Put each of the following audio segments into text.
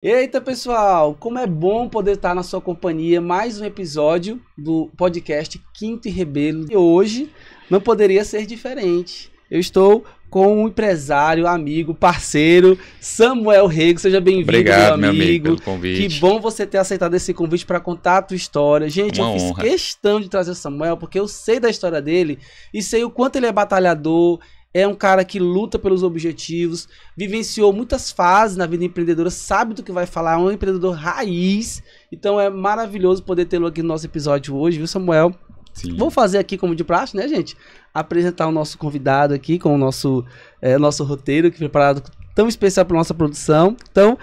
Eita, pessoal, como é bom poder estar na sua companhia, mais um episódio do podcast Quinto e Rebelo. E hoje não poderia ser diferente. Eu estou com um empresário, amigo, parceiro, Samuel Rego. Seja bem-vindo, Obrigado, meu amigo, pelo convite. Que bom você ter aceitado esse convite para contar a tua história. Gente, Uma eu fiz honra. questão de trazer o Samuel porque eu sei da história dele e sei o quanto ele é batalhador. É um cara que luta pelos objetivos, vivenciou muitas fases na vida empreendedora, sabe do que vai falar, é um empreendedor raiz. Então é maravilhoso poder tê-lo aqui no nosso episódio hoje, viu, Samuel? Sim. Vamos fazer aqui como de praxe, né, gente? Apresentar o nosso convidado aqui com o nosso roteiro que preparado tão especial para nossa produção. Então,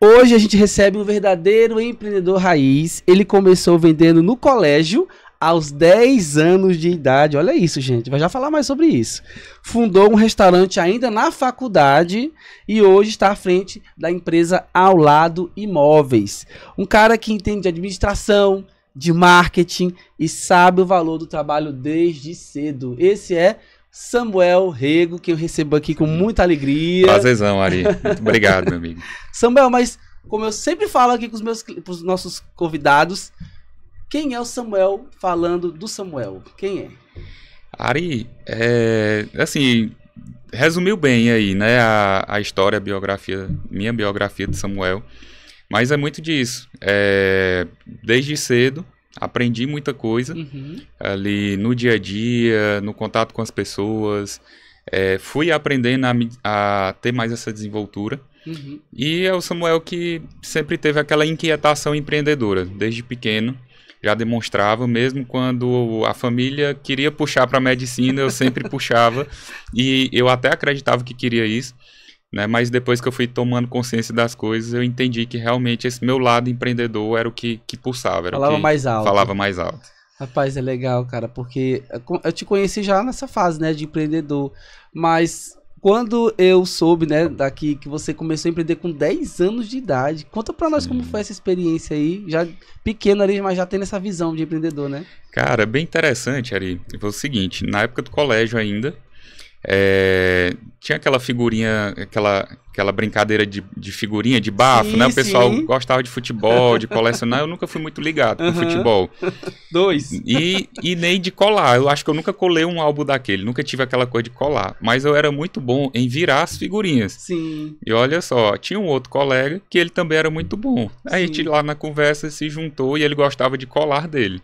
hoje a gente recebe um verdadeiro empreendedor raiz. Ele começou vendendo no colégio aos 10 anos de idade. Olha isso, gente. Vai já falar mais sobre isso. Fundou um restaurante ainda na faculdade e hoje está à frente da empresa Ao Lado Imóveis. Um cara que entende de administração, de marketing e sabe o valor do trabalho desde cedo. Esse é Samuel Rego, que eu recebo aqui com muita alegria. Prazerzão, Ari. Muito obrigado, meu amigo. Samuel, mas como eu sempre falo aqui com os nossos convidados, quem é o Samuel falando do Samuel? Quem é? Ari, assim, resumiu bem aí, né, a história, a biografia, minha biografia de Samuel, mas é muito disso. Desde cedo, aprendi muita coisa, ali no dia a dia, no contato com as pessoas, fui aprendendo a ter mais essa desenvoltura, e é o Samuel que sempre teve aquela inquietação empreendedora, desde pequeno. Já demonstrava, mesmo quando a família queria puxar para a medicina, eu sempre puxava, e eu até acreditava que queria isso, né? Mas depois que eu fui tomando consciência das coisas, eu entendi que realmente esse meu lado empreendedor era o que pulsava. Era Falava o que mais alto. Falava mais alto. Rapaz, é legal, cara, porque eu te conheci já nessa fase, né, de empreendedor, mas quando eu soube, né, daqui que você começou a empreender com 10 anos de idade, conta pra nós como foi essa experiência aí, já pequeno ali, mas já tendo essa visão de empreendedor, né? Cara, bem interessante, Ari. Foi o seguinte, na época do colégio ainda, tinha aquela figurinha, aquela brincadeira de figurinha, de bafo, Sim, né? O pessoal sim. gostava de futebol, de colecionar. Eu nunca fui muito ligado com futebol. 2. E nem de colar. Eu acho que eu nunca colei um álbum daquele. Nunca tive aquela coisa de colar. Mas eu era muito bom em virar as figurinhas. Sim. E olha só, tinha um outro colega que ele também era muito bom. Aí a gente lá na conversa se juntou e ele gostava de colar dele.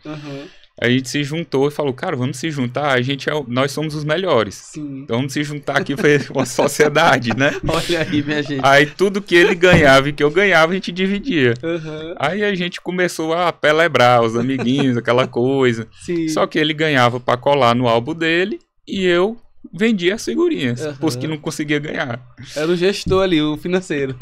A gente se juntou e falou, cara, vamos se juntar, nós somos os melhores. Sim. Então vamos se juntar aqui para uma sociedade, né? Olha aí, minha gente. Aí tudo que ele ganhava e que eu ganhava, a gente dividia. Aí a gente começou a pelebrar os amiguinhos, aquela coisa. Sim. Só que ele ganhava para colar no álbum dele e eu vendia as figurinhas, os que não conseguia ganhar. Era o gestor ali, o financeiro.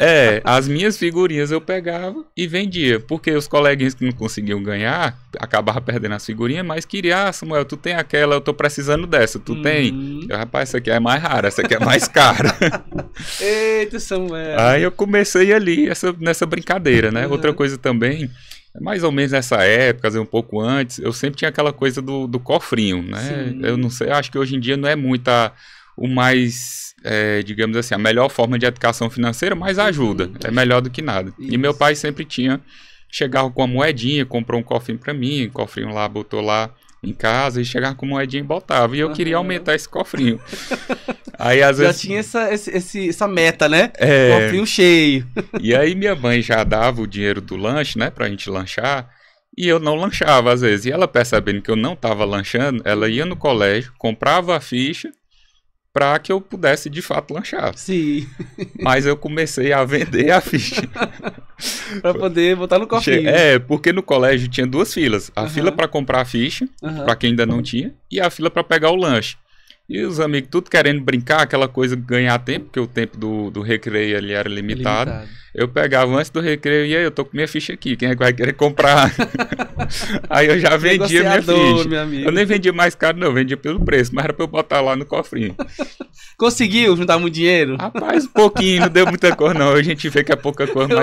As minhas figurinhas eu pegava e vendia, porque os coleguinhas que não conseguiam ganhar, acabavam perdendo as figurinhas, mas queria, Samuel, tu tem aquela, eu tô precisando dessa, tu tem? Eu, rapaz, essa aqui é mais rara, essa aqui é mais cara. Eita, Samuel. Aí eu comecei ali, nessa brincadeira, né? Outra coisa também, mais ou menos nessa época, um pouco antes, eu sempre tinha aquela coisa do cofrinho, né? Sim. Eu não sei, acho que hoje em dia não é muito o mais, digamos assim, a melhor forma de educação financeira, mas ajuda, é melhor do que nada. Isso. E meu pai sempre chegava com uma moedinha, comprou um cofrinho pra mim, cofrinho lá, botou lá em casa e chegava com moedinha e botava. E eu queria aumentar esse cofrinho. Aí às vezes... Já tinha essa meta, né? É. Cofrinho cheio. E aí minha mãe já dava o dinheiro do lanche, né, pra gente lanchar, e eu não lanchava às vezes. E ela, percebendo que eu não tava lanchando, ela ia no colégio, comprava a ficha pra que eu pudesse de fato lanchar. Sim. Mas eu comecei a vender a ficha. Pra poder botar no cofrinho. Porque no colégio tinha duas filas. A fila pra comprar a ficha, pra quem ainda não tinha, e a fila pra pegar o lanche. E os amigos tudo querendo brincar, aquela coisa, ganhar tempo, porque o tempo do recreio ali era limitado. Eu pegava antes do recreio, e aí eu tô com minha ficha aqui, quem é que vai querer comprar? Aí eu já vendia minha ficha. Meu amigo. Eu nem vendia mais caro não, eu vendia pelo preço, mas era pra eu botar lá no cofrinho. Conseguiu juntar muito dinheiro? Rapaz, um pouquinho, não deu muita coisa não, a gente vê que é pouca coisa,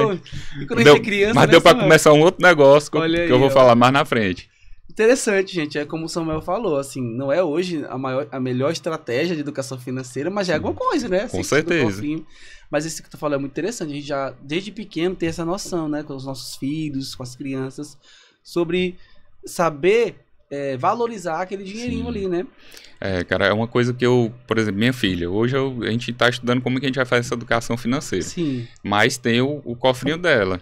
E quando a gente é criança, mas né, deu pra Samuel? começar um outro negócio, que Olha eu aí, vou ó. falar mais na frente. Interessante, gente. É como o Samuel falou, assim, não é hoje a melhor estratégia de educação financeira, mas já é alguma coisa, né? Com Assim, do certeza. cofrinho. Mas isso que tu falou é muito interessante. A gente já, desde pequeno, tem essa noção, né? Com os nossos filhos, com as crianças, sobre saber valorizar aquele dinheirinho ali, né? Cara, é uma coisa que eu, por exemplo, minha filha, hoje a gente tá estudando como que a gente vai fazer essa educação financeira. Sim. Mas tem o cofrinho dela.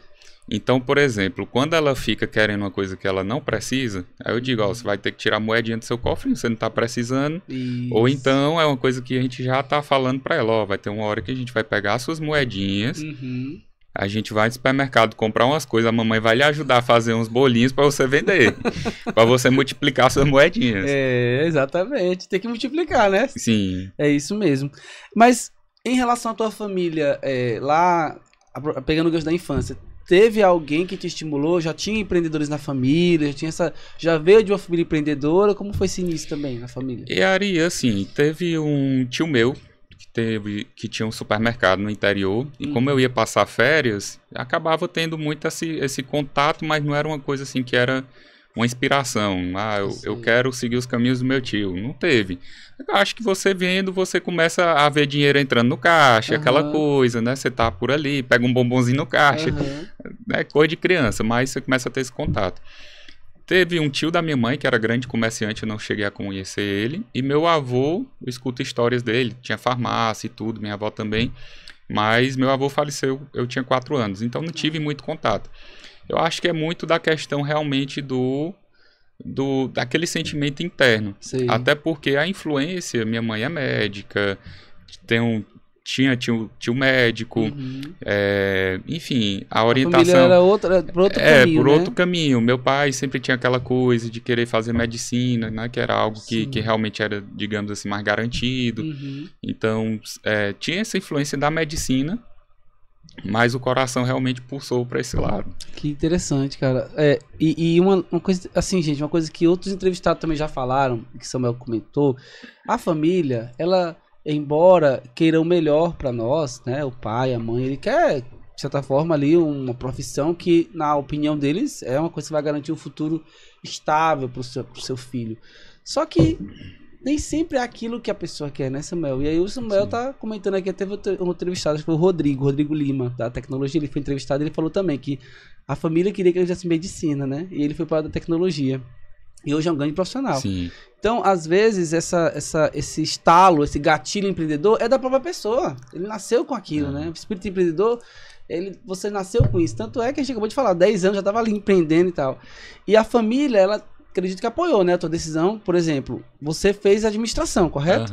Então, por exemplo, quando ela fica querendo uma coisa que ela não precisa, aí eu digo, ó, você vai ter que tirar moedinha do seu cofrinho, você não tá precisando. Isso. Ou então é uma coisa que a gente já tá falando pra ela, ó, vai ter uma hora que a gente vai pegar as suas moedinhas, a gente vai no supermercado comprar umas coisas, a mamãe vai lhe ajudar a fazer uns bolinhos pra você vender, pra você multiplicar suas moedinhas. Exatamente. Tem que multiplicar, né? Sim. É isso mesmo. Mas, em relação à tua família, lá, pegando o gancho da infância, teve alguém que te estimulou? Já tinha empreendedores na família? Já veio de uma família empreendedora? Como foi esse início também na família? E Ari, assim, teve um tio meu que tinha um supermercado no interior, e como eu ia passar férias, acabava tendo muito esse contato, mas não era uma coisa assim que era uma inspiração. Eu quero seguir os caminhos do meu tio. Não teve. Eu acho que você vendo, você começa a ver dinheiro entrando no caixa, aquela coisa, né? Você tá por ali, pega um bombonzinho no caixa, é coisa de criança, mas você começa a ter esse contato. Teve um tio da minha mãe, que era grande comerciante, eu não cheguei a conhecer ele. E meu avô, eu escuto histórias dele, tinha farmácia e tudo, minha avó também. Mas meu avô faleceu, eu tinha 4 anos, então não tive muito contato. Eu acho que é muito da questão realmente daquele sentimento interno. Sim. Até porque a influência, minha mãe é médica, tinha tio médico, enfim, a orientação... A família era por outro caminho, por né? outro caminho. Meu pai sempre tinha aquela coisa de querer fazer medicina, né? Que era algo que realmente era, digamos assim, mais garantido. Então, tinha essa influência da medicina, mas o coração realmente pulsou para esse lado. Que interessante, cara. E uma coisa, assim, gente, uma coisa que outros entrevistados também já falaram, que Samuel comentou, a família, ela... embora queira o melhor para nós, né, o pai, a mãe, ele quer, de certa forma, ali uma profissão que, na opinião deles, é uma coisa que vai garantir um futuro estável pro seu filho. Só que nem sempre é aquilo que a pessoa quer, né, Samuel? E aí o Samuel tá comentando aqui, teve um entrevistado, acho que foi o Rodrigo Lima, da tecnologia, ele foi entrevistado, ele falou também que a família queria que ele fizesse medicina, né, e ele foi para a da tecnologia. E hoje é um grande profissional. Sim. Então, às vezes, esse estalo, esse gatilho empreendedor é da própria pessoa. Ele nasceu com aquilo, né? O espírito empreendedor, você nasceu com isso. Tanto é que a gente acabou de falar, 10 anos já estava ali empreendendo e tal. E a família, ela acredito que apoiou, né, a tua decisão. Por exemplo, você fez administração, correto?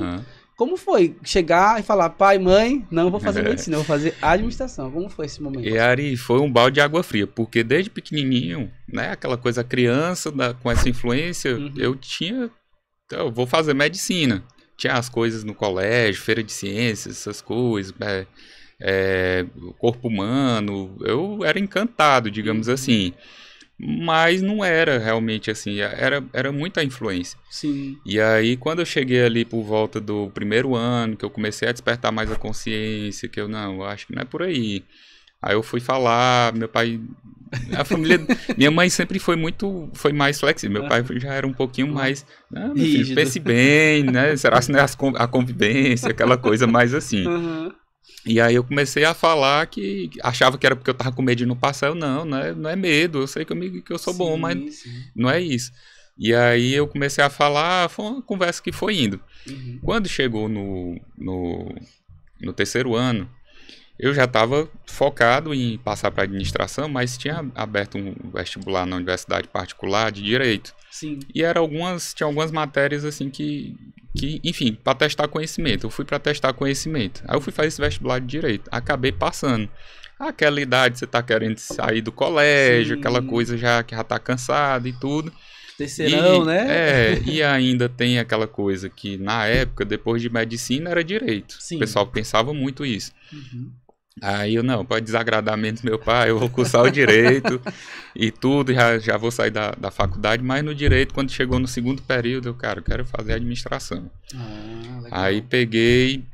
Como foi chegar e falar, pai, mãe, não vou fazer medicina, eu vou fazer administração? Como foi esse momento? E Ari, foi um balde de água fria, porque desde pequenininho, né, aquela coisa criança com essa influência, eu vou fazer medicina. Tinha as coisas no colégio, feira de ciências, essas coisas, corpo humano, eu era encantado, digamos assim. Mas não era realmente assim, era muita influência. Sim. E aí, quando eu cheguei ali por volta do primeiro ano, que eu comecei a despertar mais a consciência, que eu acho que não é por aí. Aí eu fui falar, meu pai, a família, minha mãe sempre foi mais flexível, meu pai já era um pouquinho mais, meu filho, pense bem, né, será que não é a convivência, aquela coisa mais assim. E aí eu comecei a falar que achava que era porque eu tava com medo de não passar. Não é medo, eu sei que eu sou bom, mas não é isso. E aí eu comecei a falar, foi uma conversa que foi indo. Quando chegou no terceiro ano, eu já estava focado em passar para administração, mas tinha aberto um vestibular na universidade particular de Direito. Sim. E tinha algumas matérias assim que enfim, para testar conhecimento. Eu fui para testar conhecimento. Aí eu fui fazer esse vestibular de Direito. Acabei passando. Aquela idade, você tá querendo sair do colégio, aquela coisa que já tá cansado e tudo. Terceirão, né? E ainda tem aquela coisa que na época, depois de medicina, era direito. Sim. O pessoal pensava muito isso. Aí eu, para desagradar menos meu pai, eu vou cursar o direito e tudo, já vou sair da faculdade, mas no direito, quando chegou no segundo período, eu quero fazer administração. Legal. Aí peguei...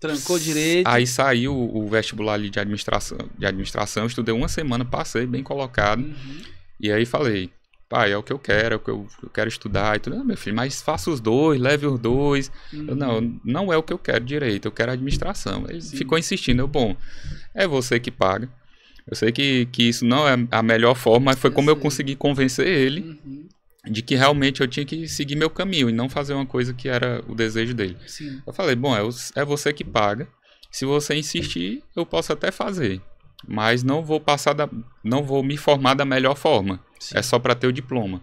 Trancou direito. Aí saiu o vestibular ali de administração, estudei uma semana, passei bem colocado, e aí falei, pai, é o que eu quero, é o que eu quero estudar e tudo. Não, meu filho, mas faça os dois, leve os dois. Eu, não é o que eu quero direito, eu quero administração. Ele ficou insistindo, bom, é você que paga. Eu sei que isso não é a melhor forma, mas foi como eu consegui convencer ele de que realmente eu tinha que seguir meu caminho e não fazer uma coisa que era o desejo dele. Sim. Eu falei, bom, é você que paga. Se você insistir, eu posso até fazer. Mas não vou me formar da melhor forma. Sim. É só para ter o diploma.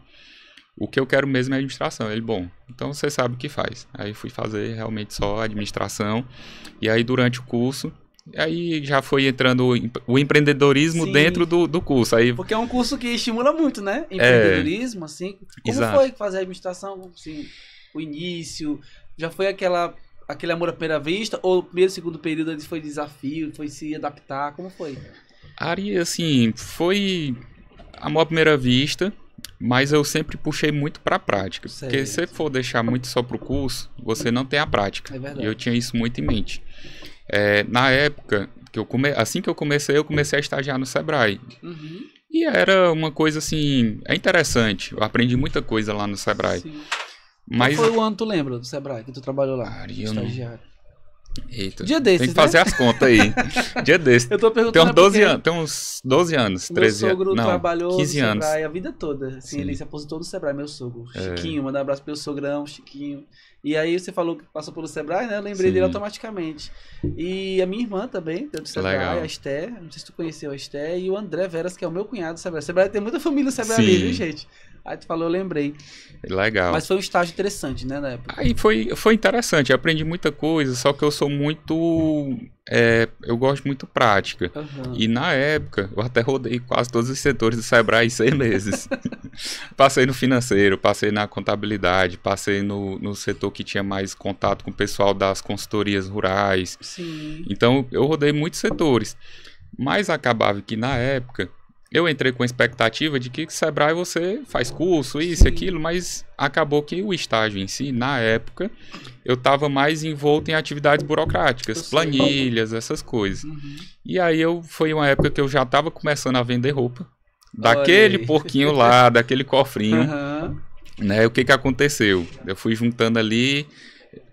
O que eu quero mesmo é administração. Ele, bom, então você sabe o que faz. Aí fui fazer realmente só administração. E aí durante o curso, aí já foi entrando o empreendedorismo dentro do curso. Aí, porque é um curso que estimula muito, né? Empreendedorismo, assim. Como foi fazer a administração? Assim, o início, já foi aquele amor à primeira vista? Ou o primeiro e segundo período foi desafio, foi se adaptar? Como foi? Ari, assim, foi amor à primeira vista, mas eu sempre puxei muito para a prática. Certo. Porque se você for deixar muito só pro curso, você não tem a prática. É verdade. E eu tinha isso muito em mente. Na época, assim que eu comecei a estagiar no Sebrae. E era uma coisa assim, é interessante. Eu aprendi muita coisa lá no Sebrae. Sim. Mas... Qual foi o ano, tu lembra, do Sebrae, que tu trabalhou lá? Ari, estagiário. Eita, dia desses, tem que fazer as contas aí. Dia desses. Eu tô perguntando tem uns 12 anos, 13 anos. Meu sogro trabalhou 15 no anos. Sebrae a vida toda. Assim, ele se aposentou no Sebrae, meu sogro. Chiquinho, mandar um abraço pro meu sogrão, Chiquinho. E aí você falou que passou pelo Sebrae, né? Eu lembrei dele automaticamente. E a minha irmã também, do Sebrae, a Esté. Não sei se tu conheceu a Esté. E o André Veras, que é o meu cunhado do Sebrae. O Sebrae tem muita família do Sebrae ali, viu, gente? Aí tu falou, eu lembrei. Legal. Mas foi um estágio interessante, né, na época. Aí foi interessante, eu aprendi muita coisa, só que eu sou muito... eu gosto muito prática. E na época, eu até rodei quase todos os setores do Sebrae em 6 meses. Passei no financeiro, passei na contabilidade, passei no setor que tinha mais contato com o pessoal das consultorias rurais. Sim. Então, eu rodei muitos setores. Mas acabava que na época... Eu entrei com a expectativa de que Sebrae você faz curso, isso e aquilo, mas acabou que o estágio em si, na época, eu estava mais envolto em atividades burocráticas, planilhas, essas coisas. E aí foi uma época que eu já estava começando a vender roupa, daquele porquinho lá, daquele cofrinho, né? O que aconteceu? Eu fui juntando ali...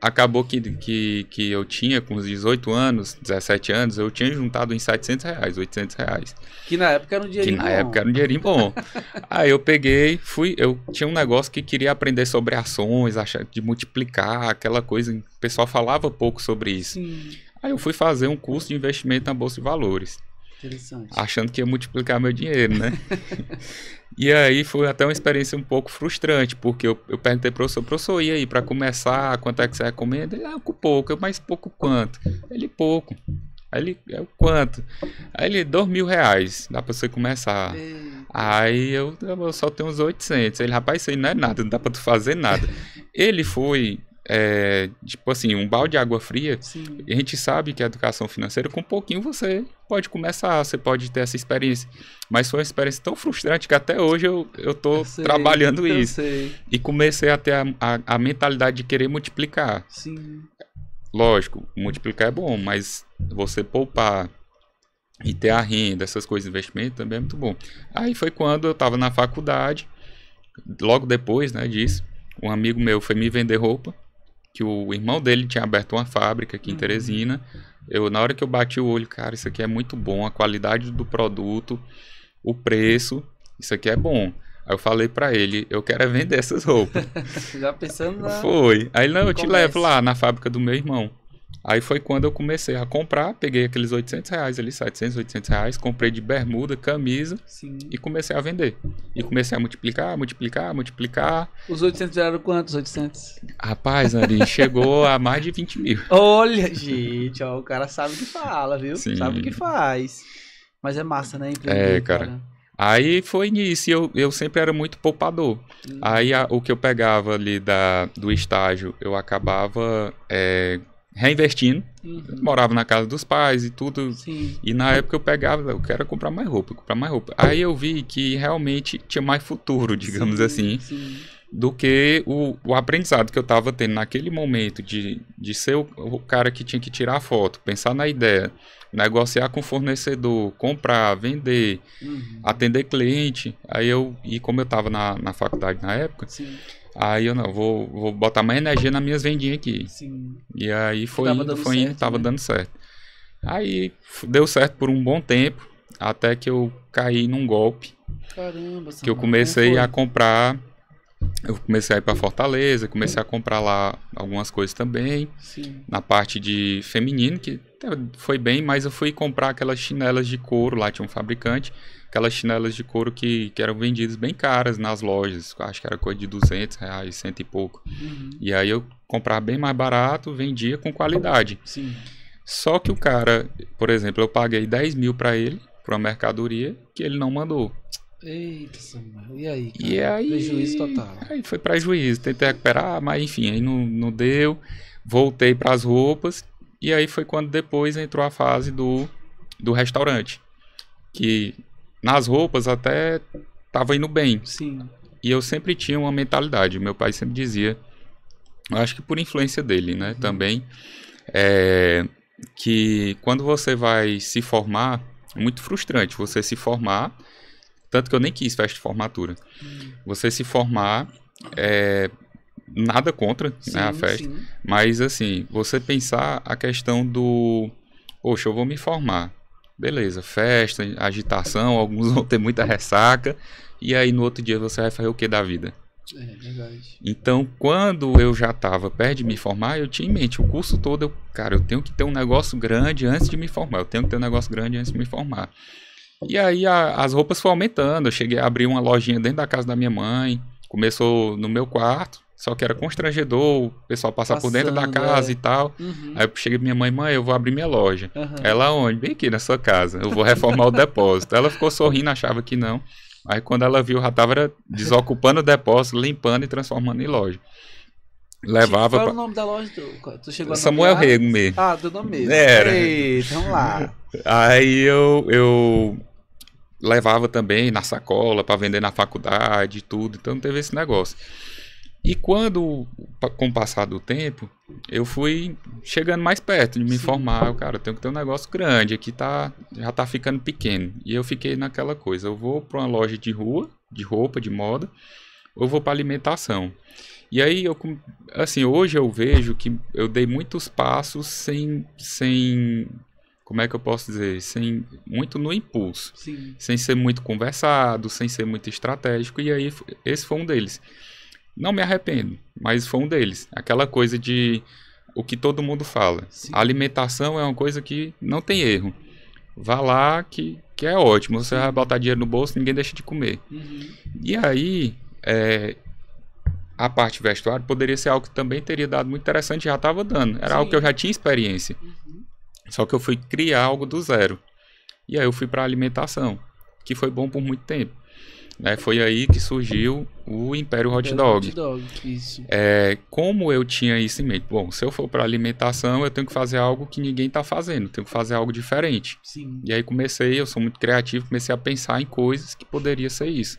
Acabou que eu tinha, com os 18 anos, 17 anos, eu tinha juntado uns R$700, R$800. Que na época era um dinheirinho bom. Aí eu peguei, eu tinha um negócio que queria aprender sobre ações, de multiplicar, aquela coisa, o pessoal falava pouco sobre isso. Sim. Aí eu fui fazer um curso de investimento na Bolsa de Valores. Interessante. Achando que ia multiplicar meu dinheiro, né? E aí foi até uma experiência um pouco frustrante, porque eu perguntei pro professor, e aí, para começar, quanto é que você recomenda? Ele, pouco, mas pouco quanto? Ele, pouco. Aí ele, o quanto? Aí ele, R$2.000, dá pra você começar. Aí eu só tenho uns 800. Ele, rapaz, isso aí não é nada, não dá pra tu fazer nada. Ele foi... tipo assim, um balde de água fria. E a gente sabe que a educação financeira, com um pouquinho você pode começar, você pode ter essa experiência, mas foi uma experiência tão frustrante que até hoje eu tô trabalhando isso, e comecei a ter a mentalidade de querer multiplicar. Lógico, multiplicar é bom, mas você poupar e ter a renda, essas coisas de investimento também é muito bom. Aí foi quando eu tava na faculdade, logo depois, né, disso, um amigo meu foi me vender roupa, que o irmão dele tinha aberto uma fábrica aqui em Teresina. Na hora que eu bati o olho, cara, isso aqui é muito bom, a qualidade do produto, o preço, isso aqui é bom. Aí eu falei pra ele, eu quero vender essas roupas. Já pensando na... Foi. Aí não, eu te levo lá na fábrica do meu irmão. Aí foi quando eu comecei a comprar, peguei aqueles R$800 ali, R$700, R$800, comprei de bermuda, camisa e comecei a vender. E comecei a multiplicar. Os 800 eram quantos, 800? Rapaz, Ari, chegou a mais de 20 mil. Olha, gente, ó, o cara sabe o que fala, viu? Sim. Sabe o que faz. Mas é massa, né? Empreender, cara. Aí foi nisso, e eu sempre era muito poupador. Aí o que eu pegava ali do estágio, eu acabava... reinvestindo, morava na casa dos pais e tudo, e na época eu quero comprar mais roupa. Aí eu vi que realmente tinha mais futuro, digamos assim, do que o aprendizado que eu estava tendo naquele momento de ser o cara que tinha que tirar a foto, pensar na ideia, negociar com o fornecedor, comprar, vender, atender cliente. E como eu estava na faculdade na época, Sim. aí eu não, vou botar mais energia nas minhas vendinhas aqui. Sim. E aí foi Tava indo, dando foi indo, certo, tava né? dando certo. Aí deu certo por um bom tempo, até que eu caí num golpe, Caramba, que eu Samuel, comecei como a foi? comprar. Eu comecei a ir para Fortaleza, comecei a comprar lá algumas coisas também, Sim. na parte de feminino, que até foi bem, mas eu fui comprar aquelas chinelas de couro, lá tinha um fabricante, aquelas chinelas de couro que eram vendidas bem caras nas lojas, acho que era coisa de R$ 200, cento e pouco. E aí eu comprava bem mais barato, vendia com qualidade. Sim. Só que o cara, por exemplo, eu paguei 10 mil para ele, para uma mercadoria, que ele não mandou. Eita, Samuel. E aí, cara? E aí, Prejuízo total. aí foi prejuízo. Tentei recuperar, mas enfim, aí não deu. Voltei para as roupas. E aí foi quando depois entrou a fase do restaurante. Que nas roupas até tava indo bem. Sim. E eu sempre tinha uma mentalidade. Meu pai sempre dizia, eu acho que por influência dele, né, também, que quando você vai se formar, é muito frustrante você se formar. Tanto que eu nem quis festa de formatura. Você se formar, nada contra, Sim, né, a festa, sim. mas assim, você pensar a questão do, poxa, eu vou me formar. Beleza, festa, agitação, alguns vão ter muita ressaca, e aí no outro dia você vai fazer o que da vida? É verdade. Então, quando eu já estava perto de me formar, eu tinha em mente, o curso todo, eu tenho que ter um negócio grande antes de me formar, eu tenho que ter um negócio grande antes de me formar. E aí as roupas foram aumentando. Eu cheguei a abrir uma lojinha dentro da casa da minha mãe. Começou no meu quarto, só que era constrangedor o pessoal passar por dentro da casa e tal. Aí eu cheguei pra minha mãe, eu vou abrir minha loja. Ela onde? Bem aqui na sua casa. Eu vou reformar o depósito. Ela ficou sorrindo, achava que não. Aí quando ela viu, já tava desocupando o depósito, limpando e transformando em loja. Levava Qual era o nome da loja? Tu chegou a Samuel nomear? Rego mesmo. Ah, teu nome mesmo. Era. Eita, vamos lá. Aí eu levava também na sacola para vender na faculdade e tudo, então teve esse negócio. E quando, com o passar do tempo, eu fui chegando mais perto de me formar. Eu tenho que ter um negócio grande, aqui já tá ficando pequeno. E eu fiquei naquela coisa, eu vou para uma loja de rua, de roupa, de moda, ou vou para alimentação. E aí, assim, hoje eu vejo que eu dei muitos passos sem como é que eu posso dizer? Muito no impulso. Sim. Sem ser muito conversado, sem ser muito estratégico. E aí, esse foi um deles. Não me arrependo, mas foi um deles. Aquela coisa de o que todo mundo fala. Sim. A alimentação é uma coisa que não tem erro. Vá lá que é ótimo. Você vai botar dinheiro no bolso, ninguém deixa de comer. E aí, a parte vestuário poderia ser algo que também teria dado muito interessante, já estava dando. Era algo que eu já tinha experiência. Só que eu fui criar algo do zero. E aí eu fui para alimentação, que foi bom por muito tempo. Foi aí que surgiu o Império Hot Dog. Hot Dog, isso. Como eu tinha isso em mente? Bom, se eu for para alimentação, eu tenho que fazer algo que ninguém está fazendo. Tenho que fazer algo diferente. Sim. E aí eu sou muito criativo, comecei a pensar em coisas que poderia ser isso.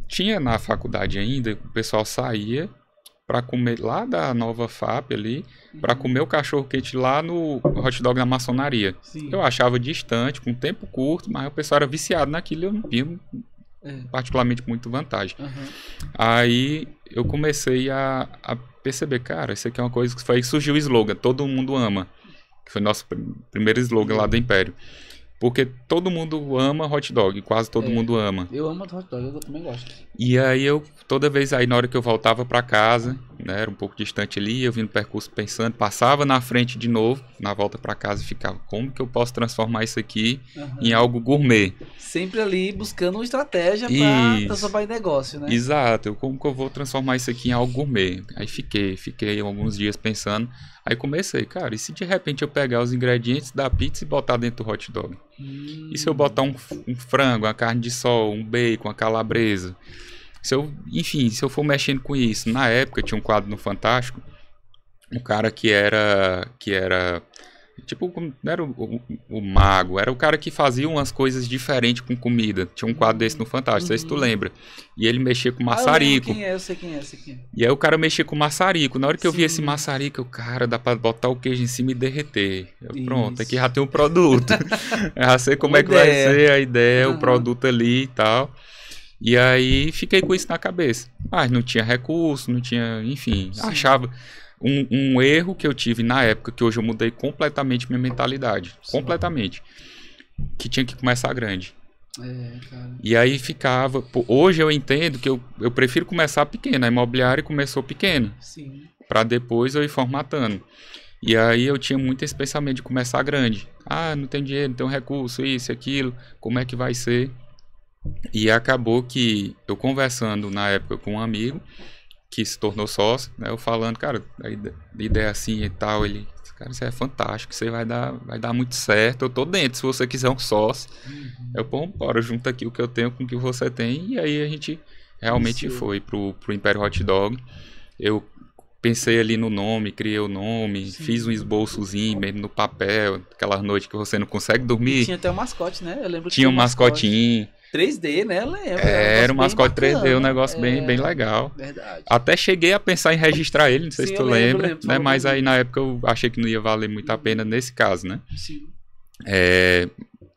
Tinha na faculdade ainda, o pessoal saía para comer lá da Nova FAP ali, para comer o cachorro-quente lá no Hot Dog na maçonaria. Sim. Eu achava distante, com tempo curto, mas o pessoal era viciado naquilo e eu não via particularmente muito vantagem. Aí eu comecei a perceber, cara, isso aqui é uma coisa que foi aí que surgiu o slogan, todo mundo ama, que foi nosso primeiro slogan lá do Império. Porque todo mundo ama hot dog, quase todo mundo ama. Eu amo hot dog, eu também gosto. E aí toda vez aí na hora que eu voltava para casa, né, era um pouco distante ali, eu vim no percurso pensando, passava na frente de novo, na volta para casa e ficava, como que eu posso transformar isso aqui em algo gourmet? Sempre ali buscando uma estratégia para transformar em negócio, né? Exato, como que eu vou transformar isso aqui em algo gourmet? Aí fiquei alguns dias pensando, aí comecei, cara, e se de repente eu pegar os ingredientes da pizza e botar dentro do hot dog? E se eu botar um frango, uma carne de sol, um bacon, uma calabresa? Se eu for mexendo com isso, na época tinha um quadro no Fantástico, um cara que era Tipo, não era o mago, era o cara que fazia umas coisas diferentes com comida. Tinha um quadro desse no Fantástico, não sei se tu lembra. E ele mexia com maçarico. Eu sei quem é, sei quem é. E aí o cara mexia com maçarico. Na hora que eu vi Sim. esse maçarico, cara, dá pra botar o queijo em cima e derreter. Pronto, aqui já tem um produto. Eu já sei como é que vai ser a ideia, o produto ali e tal. E aí fiquei com isso na cabeça. Mas não tinha recurso, não tinha, enfim, achava... Um erro que eu tive na época, que hoje eu mudei completamente minha mentalidade. Sim. Completamente. Que tinha que começar grande. Cara. E aí ficava... Hoje eu entendo que eu prefiro começar pequeno. A imobiliária começou pequeno. Sim. Pra depois eu ir formatando. E aí eu tinha muito esse pensamento de começar grande. Ah, não tem dinheiro, não tem um recurso, isso, aquilo. Como é que vai ser? E acabou que eu conversando na época com um amigo... que se tornou sócio, né? Eu falando, cara, a ideia assim e tal, ele, cara, isso é fantástico, isso aí vai dar muito certo, eu tô dentro, se você quiser um sócio. Eu, pô, bora, junta aqui o que eu tenho com o que você tem, e aí a gente realmente foi pro Império Hot Dog. Eu pensei ali no nome, criei o nome, fiz um esboçozinho mesmo no papel, aquelas noites que você não consegue dormir. E tinha até um mascote, né? Eu lembro que tinha um mascotinho. 3D, né? Eu lembro. Era um mascote 3D, um negócio bem legal. Verdade. Até cheguei a pensar em registrar ele, não sei se tu lembra, lembro, né? Mas aí na época eu achei que não ia valer muito a pena nesse caso, né? Sim.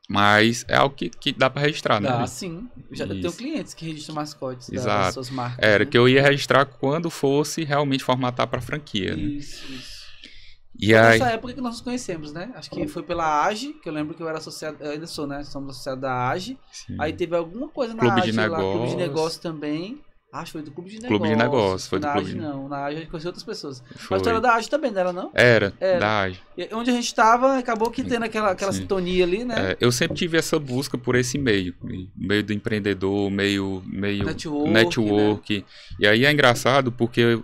Mas é algo que dá pra registrar, né? Ah, sim. Eu tenho clientes que registram mascotes das suas marcas. Era, né? que eu ia registrar quando fosse realmente formatar pra franquia. Isso. Né? E foi nessa época que nós nos conhecemos, né? Acho que foi pela AGE, que eu lembro que eu era associado, eu ainda sou, né? Somos associados da AGE. Sim. Aí teve alguma coisa na AGE lá, Clube de Negócio também. Acho que foi do Clube de Negócio. Clube de Negócio, foi do Clube de Negócio. Não, na AGE a gente conheceu outras pessoas. Foi. Mas tu era da AGE também, não era não? Era. Da AGE. E onde a gente tava, acabou que tendo aquela sintonia ali, né? Eu sempre tive essa busca por esse meio do empreendedor, meio network. Né? E aí é engraçado porque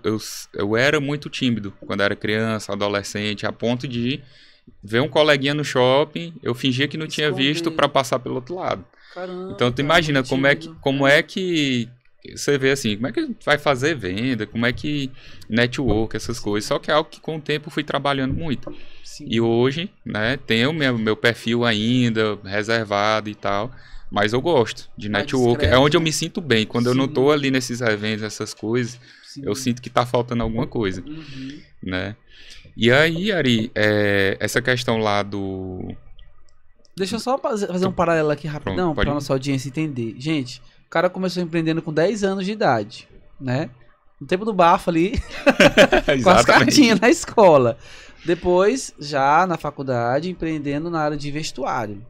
eu era muito tímido quando era criança, adolescente, a ponto de ver um coleguinha no shopping, eu fingia que não tinha visto para passar pelo outro lado. Caramba, então tu imagina como é que você vê assim, como é que vai fazer venda, como é que network, essas coisas. Só que é algo que com o tempo eu fui trabalhando muito. Sim. E hoje, né, tenho meu perfil ainda reservado e tal, mas eu gosto de network. Discreto, é onde eu me sinto bem. Quando eu não tô ali nesses eventos, essas coisas, eu sinto que tá faltando alguma coisa, né? E aí, Ari, essa questão lá do... Deixa eu só fazer um paralelo aqui rapidão para nossa audiência entender. Gente, o cara começou empreendendo com 10 anos de idade, né? No tempo do bafo ali, com as cartinhas na escola. Depois, já na faculdade, empreendendo na área de vestuário.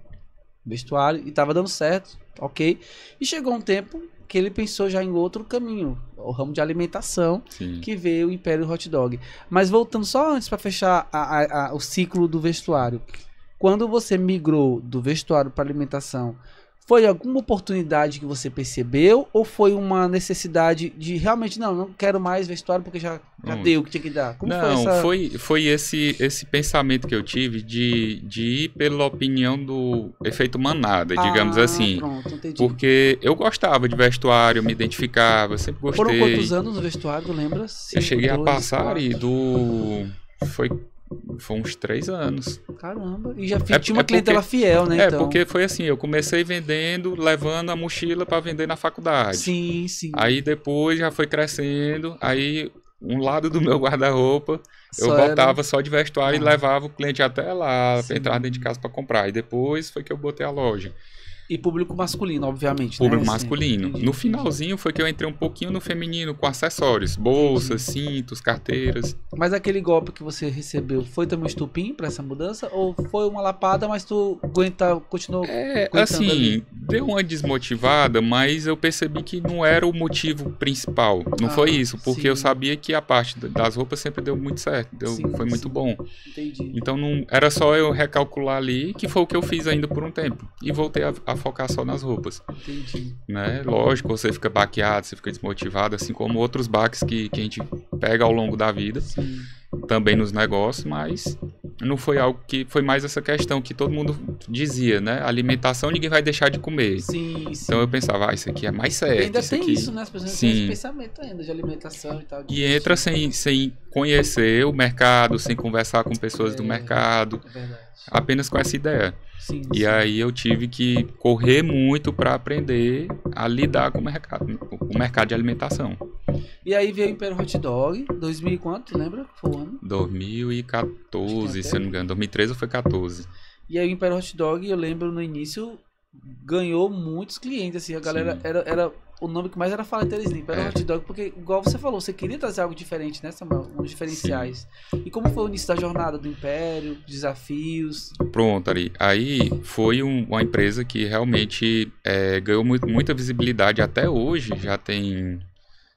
E tava dando certo, ok. E chegou um tempo que ele pensou já em outro caminho, o ramo de alimentação, que veio o Império Hot Dog. Mas voltando só antes para fechar o ciclo do vestuário. Quando você migrou do vestuário para alimentação, foi alguma oportunidade que você percebeu ou foi uma necessidade de realmente, não quero mais vestuário porque já deu o que tinha que dar? Como foi esse pensamento que eu tive de ir pela opinião do efeito manada, digamos assim. Pronto, entendi. Porque eu gostava de vestuário, eu me identificava, sempre gostei. Foram quantos anos no vestuário, tu lembra? Eu cheguei a passar foi uns 3 anos. Caramba. E já tinha uma clientela fiel, né? Então. Porque foi assim, eu comecei vendendo, levando a mochila para vender na faculdade. Sim. Aí depois já foi crescendo, aí um lado do meu guarda-roupa eu botava só de vestuário e levava o cliente até lá, para entrar dentro de casa para comprar. E depois foi que eu botei a loja. E público masculino, obviamente. Público masculino. No finalzinho foi que eu entrei um pouquinho no feminino, com acessórios, bolsas, cintos, carteiras. Mas aquele golpe que você recebeu, foi também um estupim para essa mudança? Ou foi uma lapada, mas tu continuou aguentando assim, ali? Deu uma desmotivada, mas eu percebi que não era o motivo principal. Não foi isso, porque eu sabia que a parte das roupas sempre deu muito certo. Foi muito bom. Entendi. Então não era só eu recalcular ali, que foi o que eu fiz ainda por um tempo. E voltei a focar só nas roupas. Entendi. Né? Lógico, você fica baqueado, você fica desmotivado, assim como outros baques que a gente pega ao longo da vida, também nos negócios, mas não foi algo que... Foi mais essa questão que todo mundo dizia, né? Alimentação, ninguém vai deixar de comer. Sim, sim. Então eu pensava, isso aqui é mais certo. E ainda isso tem aqui... isso, né? As pessoas têm esse pensamento ainda de alimentação e tal. E entra sem conhecer o mercado, sem conversar com pessoas do mercado. É verdade. Apenas com essa ideia. Sim, E aí eu tive que correr muito para aprender a lidar com o mercado de alimentação. E aí veio o Império Hot Dog, 2000 e quanto, lembra? Foi o ano? 2014, se eu não me engano. 2013 ou foi 14? E aí o Império Hot Dog, eu lembro no início, ganhou muitos clientes, assim, a galera era o nome que mais era falado era Império Hot Dog, porque igual você falou, você queria trazer algo diferente, né, Samuel? Uns diferenciais. Sim. E como foi o início da jornada do Império, desafios? Pronto, Ari. Aí foi uma empresa que realmente ganhou muita visibilidade até hoje, já tem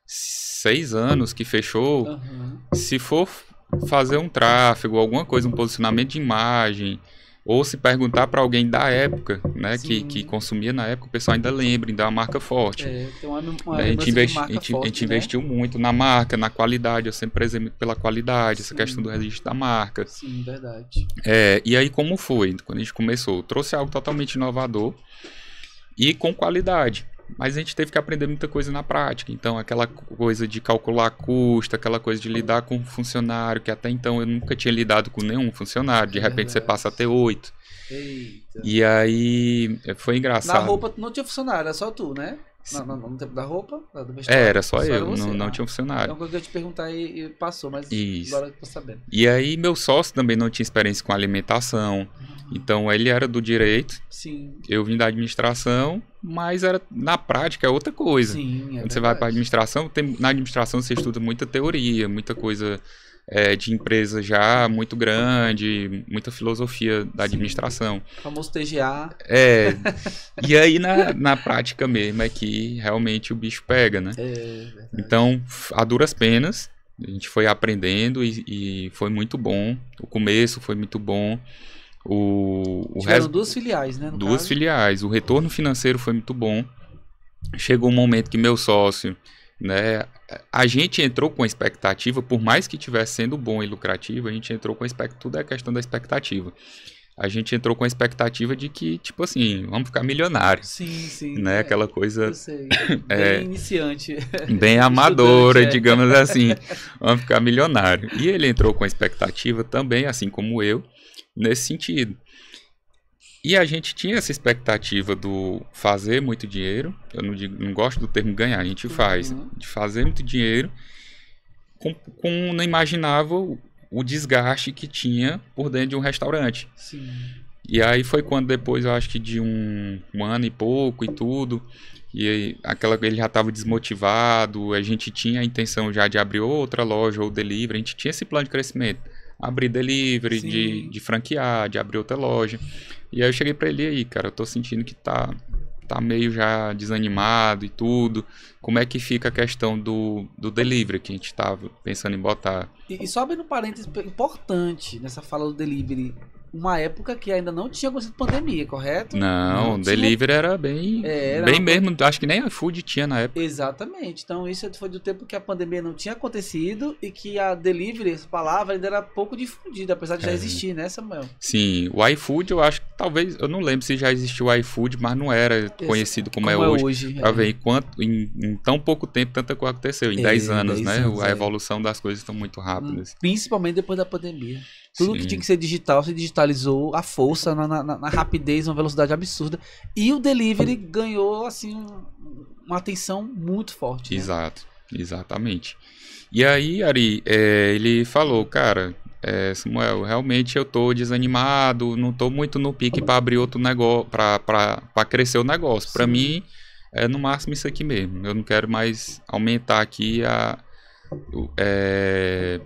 6 anos que fechou. Uhum. Se for fazer um tráfego, alguma coisa, um posicionamento de imagem, ou se perguntar para alguém da época, né, que consumia na época, o pessoal ainda lembra, ainda é uma marca forte. Tem uma a gente investiu muito na marca, na qualidade, eu sempre prezei muito pela qualidade, essa questão do registro da marca. Sim, verdade. E aí como foi? Quando a gente começou, trouxe algo totalmente inovador e com qualidade. Mas a gente teve que aprender muita coisa na prática. Então, aquela coisa de calcular custo, aquela coisa de lidar com funcionário, que até então eu nunca tinha lidado com nenhum funcionário. De repente você passa a ter 8. Eita. E aí foi engraçado. Na roupa não tinha funcionário, era só tu, né? No tempo da roupa, do vestuário. Era só eu, não tinha funcionário. Então, quando eu te perguntar e passou, mas isso. Agora eu tô sabendo. E aí, meu sócio também não tinha experiência com alimentação. Então, ele era do direito. Sim. Eu vim da administração, mas na prática é outra coisa. Sim, quando você vai para a administração, na administração você estuda muita teoria, muita coisa de empresa já muito grande, muita filosofia da administração. O famoso TGA. E aí na prática mesmo é que realmente o bicho pega, né? Então, a duras penas, a gente foi aprendendo e foi muito bom. O começo foi muito bom. Tiveram 2 filiais, né? 2 filiais. O retorno financeiro foi muito bom. Chegou um momento que meu sócio, né? A gente entrou com a expectativa, por mais que estivesse sendo bom e lucrativo, a gente entrou com a expectativa, tudo é questão da expectativa. A gente entrou com a expectativa de que, tipo assim, vamos ficar milionários. Sim. Né? Aquela coisa... Eu sei. Bem iniciante. Bem amadora, digamos assim. Vamos ficar milionário. E ele entrou com a expectativa também, assim como eu, nesse sentido. E a gente tinha essa expectativa do fazer muito dinheiro. Eu não gosto do termo ganhar, a gente faz. De fazer muito dinheiro. Não imaginava o desgaste que tinha por dentro de um restaurante. Sim. E aí foi quando depois, eu acho que de um ano e pouco e tudo, e aí, ele já estava desmotivado, a gente tinha a intenção já de abrir outra loja ou delivery, a gente tinha esse plano de crescimento. Abrir delivery, de franquear, de abrir outra loja. E aí eu cheguei pra ele aí, cara, eu tô sentindo que tá meio já desanimado e tudo. Como é que fica a questão do delivery que a gente tava pensando em botar? E só abrindo um parênteses importante nessa fala do delivery. Uma época que ainda não tinha acontecido pandemia, correto? Não, delivery era bem mesmo, acho que nem iFood tinha na época. Exatamente, então isso foi do tempo que a pandemia não tinha acontecido e que a delivery, essa palavra ainda era pouco difundida, apesar de já existir, né, Samuel? Sim, o iFood eu acho que talvez, eu não lembro se já existiu o iFood, mas não era conhecido como é hoje. Pra ver em tão pouco tempo tanta coisa aconteceu, em 10 anos, né? A evolução das coisas estão muito rápidas. Principalmente depois da pandemia. Tudo que tinha que ser digital, se digitalizou, a força, na rapidez, uma velocidade absurda. E o delivery ganhou, assim, uma atenção muito forte. Né? Exato, exatamente. E aí, Ari, ele falou, cara, Samuel, realmente eu tô desanimado, não tô muito no pique para abrir outro negócio, para crescer o negócio. Para mim, é no máximo isso aqui mesmo. Eu não quero mais aumentar aqui como é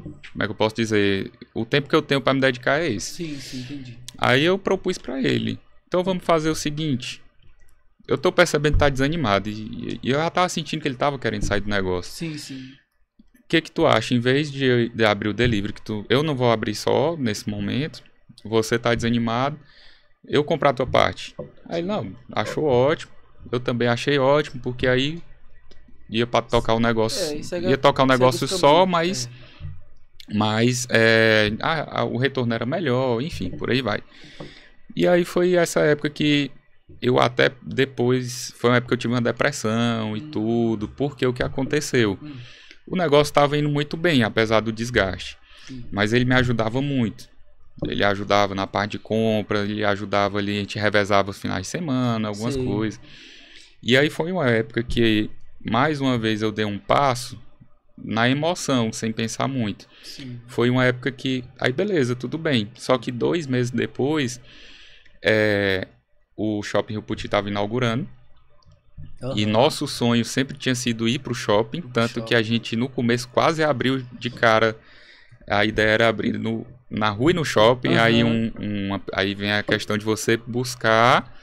que eu posso dizer? O tempo que eu tenho para me dedicar é esse. Sim, entendi. Aí eu propus para ele. Então vamos fazer o seguinte. Eu tô percebendo que tá desanimado. E eu já tava sentindo que ele tava querendo sair do negócio. Sim. O que tu acha? Em vez de abrir o delivery, eu não vou abrir só nesse momento. Você tá desanimado. Eu comprar a tua parte. Aí ele, não, achou ótimo. Eu também achei ótimo, porque aí ia para tocar o negócio. Ia tocar o negócio só, mas Mas o retorno era melhor, enfim, por aí vai. E aí foi essa época que eu até depois, foi uma época que eu tive uma depressão e tudo, porque o que aconteceu? O negócio estava indo muito bem, apesar do desgaste. Mas ele me ajudava muito. Ele ajudava na parte de compra, ele ajudava ali, a gente revezava os finais de semana, algumas coisas. E aí foi uma época que, mais uma vez, eu dei um passo na emoção, sem pensar muito. Sim. Foi uma época que, aí beleza, tudo bem. Só que 2 meses depois, o Shopping Rio Puti estava inaugurando. E nosso sonho sempre tinha sido ir pro shopping, tanto que a gente no começo quase abriu de cara. A ideia era abrir na rua e no shopping. Aí vem a questão de você buscar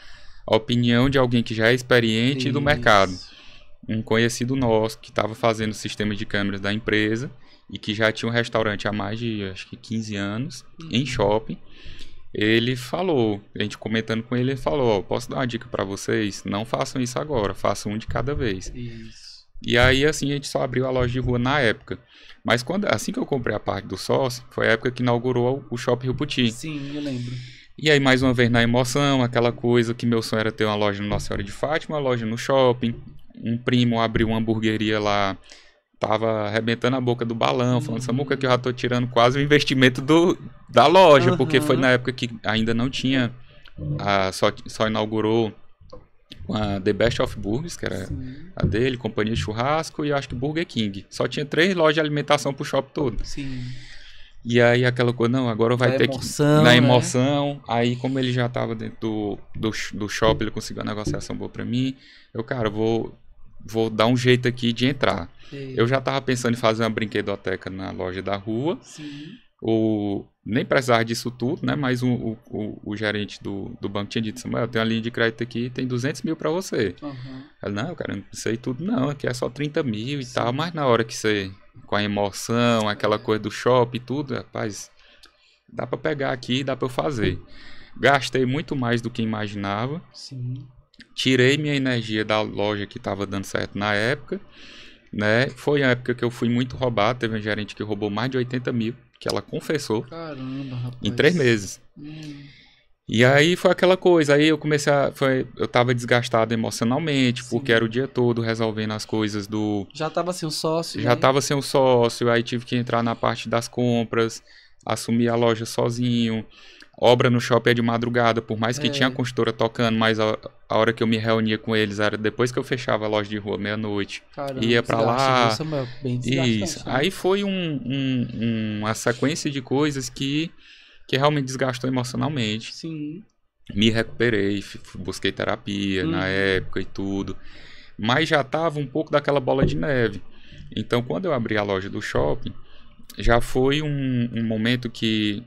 a opinião de alguém que já é experiente do mercado. Um conhecido nosso que estava fazendo o sistema de câmeras da empresa e que já tinha um restaurante há mais de, acho que 15 anos, em shopping. Ele falou, a gente comentando com ele, ele falou, posso dar uma dica para vocês? Não façam isso agora, façam um de cada vez. Isso. E aí, assim, a gente só abriu a loja de rua na época. Mas assim que eu comprei a parte do sócio, foi a época que inaugurou o Shopping Rio Puti. Sim, eu lembro. E aí, mais uma vez, na emoção, aquela coisa que meu sonho era ter uma loja no Nossa Senhora de Fátima, uma loja no shopping. Um primo abriu uma hamburgueria lá, tava arrebentando a boca do balão, falando, Samuca, que eu já tô tirando quase o investimento da loja, porque foi na época que ainda não tinha, só inaugurou a The Best of Burgers, que era a dele, Companhia de Churrasco e acho que Burger King. Só tinha 3 lojas de alimentação pro shopping todo. Sim. E aí aquela coisa, não, agora vai ter emoção, que... Na né? emoção, aí como ele já tava dentro do shopping, ele conseguiu uma negociação boa pra mim, cara, vou dar um jeito aqui de entrar. Sim. Eu já tava pensando em fazer uma brinquedoteca na loja da rua. Sim. Nem precisava disso tudo, né? Mas o gerente do banco tinha dito, Samuel, tem uma linha de crédito aqui, tem 200 mil pra você. Ela, não, cara, não sei tudo não, aqui é só 30 mil e tal, mas na hora que você, com a emoção, aquela coisa do shopping e tudo, rapaz, dá pra pegar aqui, dá pra eu fazer. Gastei muito mais do que imaginava. Sim. Tirei minha energia da loja que estava dando certo na época, né? Foi a época que eu fui muito roubado. Teve um gerente que roubou mais de 80 mil, que ela confessou. Caramba, rapaz. Em 3 meses. E aí foi aquela coisa. Aí eu comecei eu tava desgastado emocionalmente, porque era o dia todo resolvendo as coisas do... Já tava sem o sócio, Já tava sem o sócio, aí tive que entrar na parte das compras, assumir a loja sozinho. Obra no shopping é de madrugada, por mais que tinha a construtora tocando, mas a hora que eu me reunia com eles era depois que eu fechava a loja de rua, meia-noite. Ia pra lá. Isso. Aí foi uma sequência de coisas que realmente desgastou emocionalmente. Sim. Me recuperei, busquei terapia na época e tudo. Mas já tava um pouco daquela bola de neve. Então, quando eu abri a loja do shopping, já foi um momento que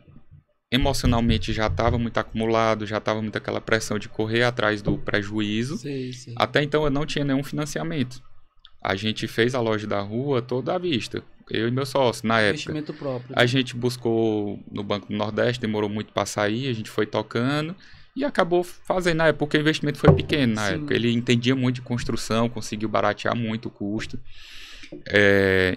emocionalmente já estava muito acumulado, já estava muito aquela pressão de correr atrás do prejuízo. Sim. Até então eu não tinha nenhum financiamento. A gente fez a loja da rua toda à vista, eu e meu sócio, na época. Investimento próprio. A gente buscou no Banco do Nordeste, demorou muito para sair, a gente foi tocando e acabou fazendo na época, porque o investimento foi pequeno na época. Ele entendia muito de construção, conseguiu baratear muito o custo.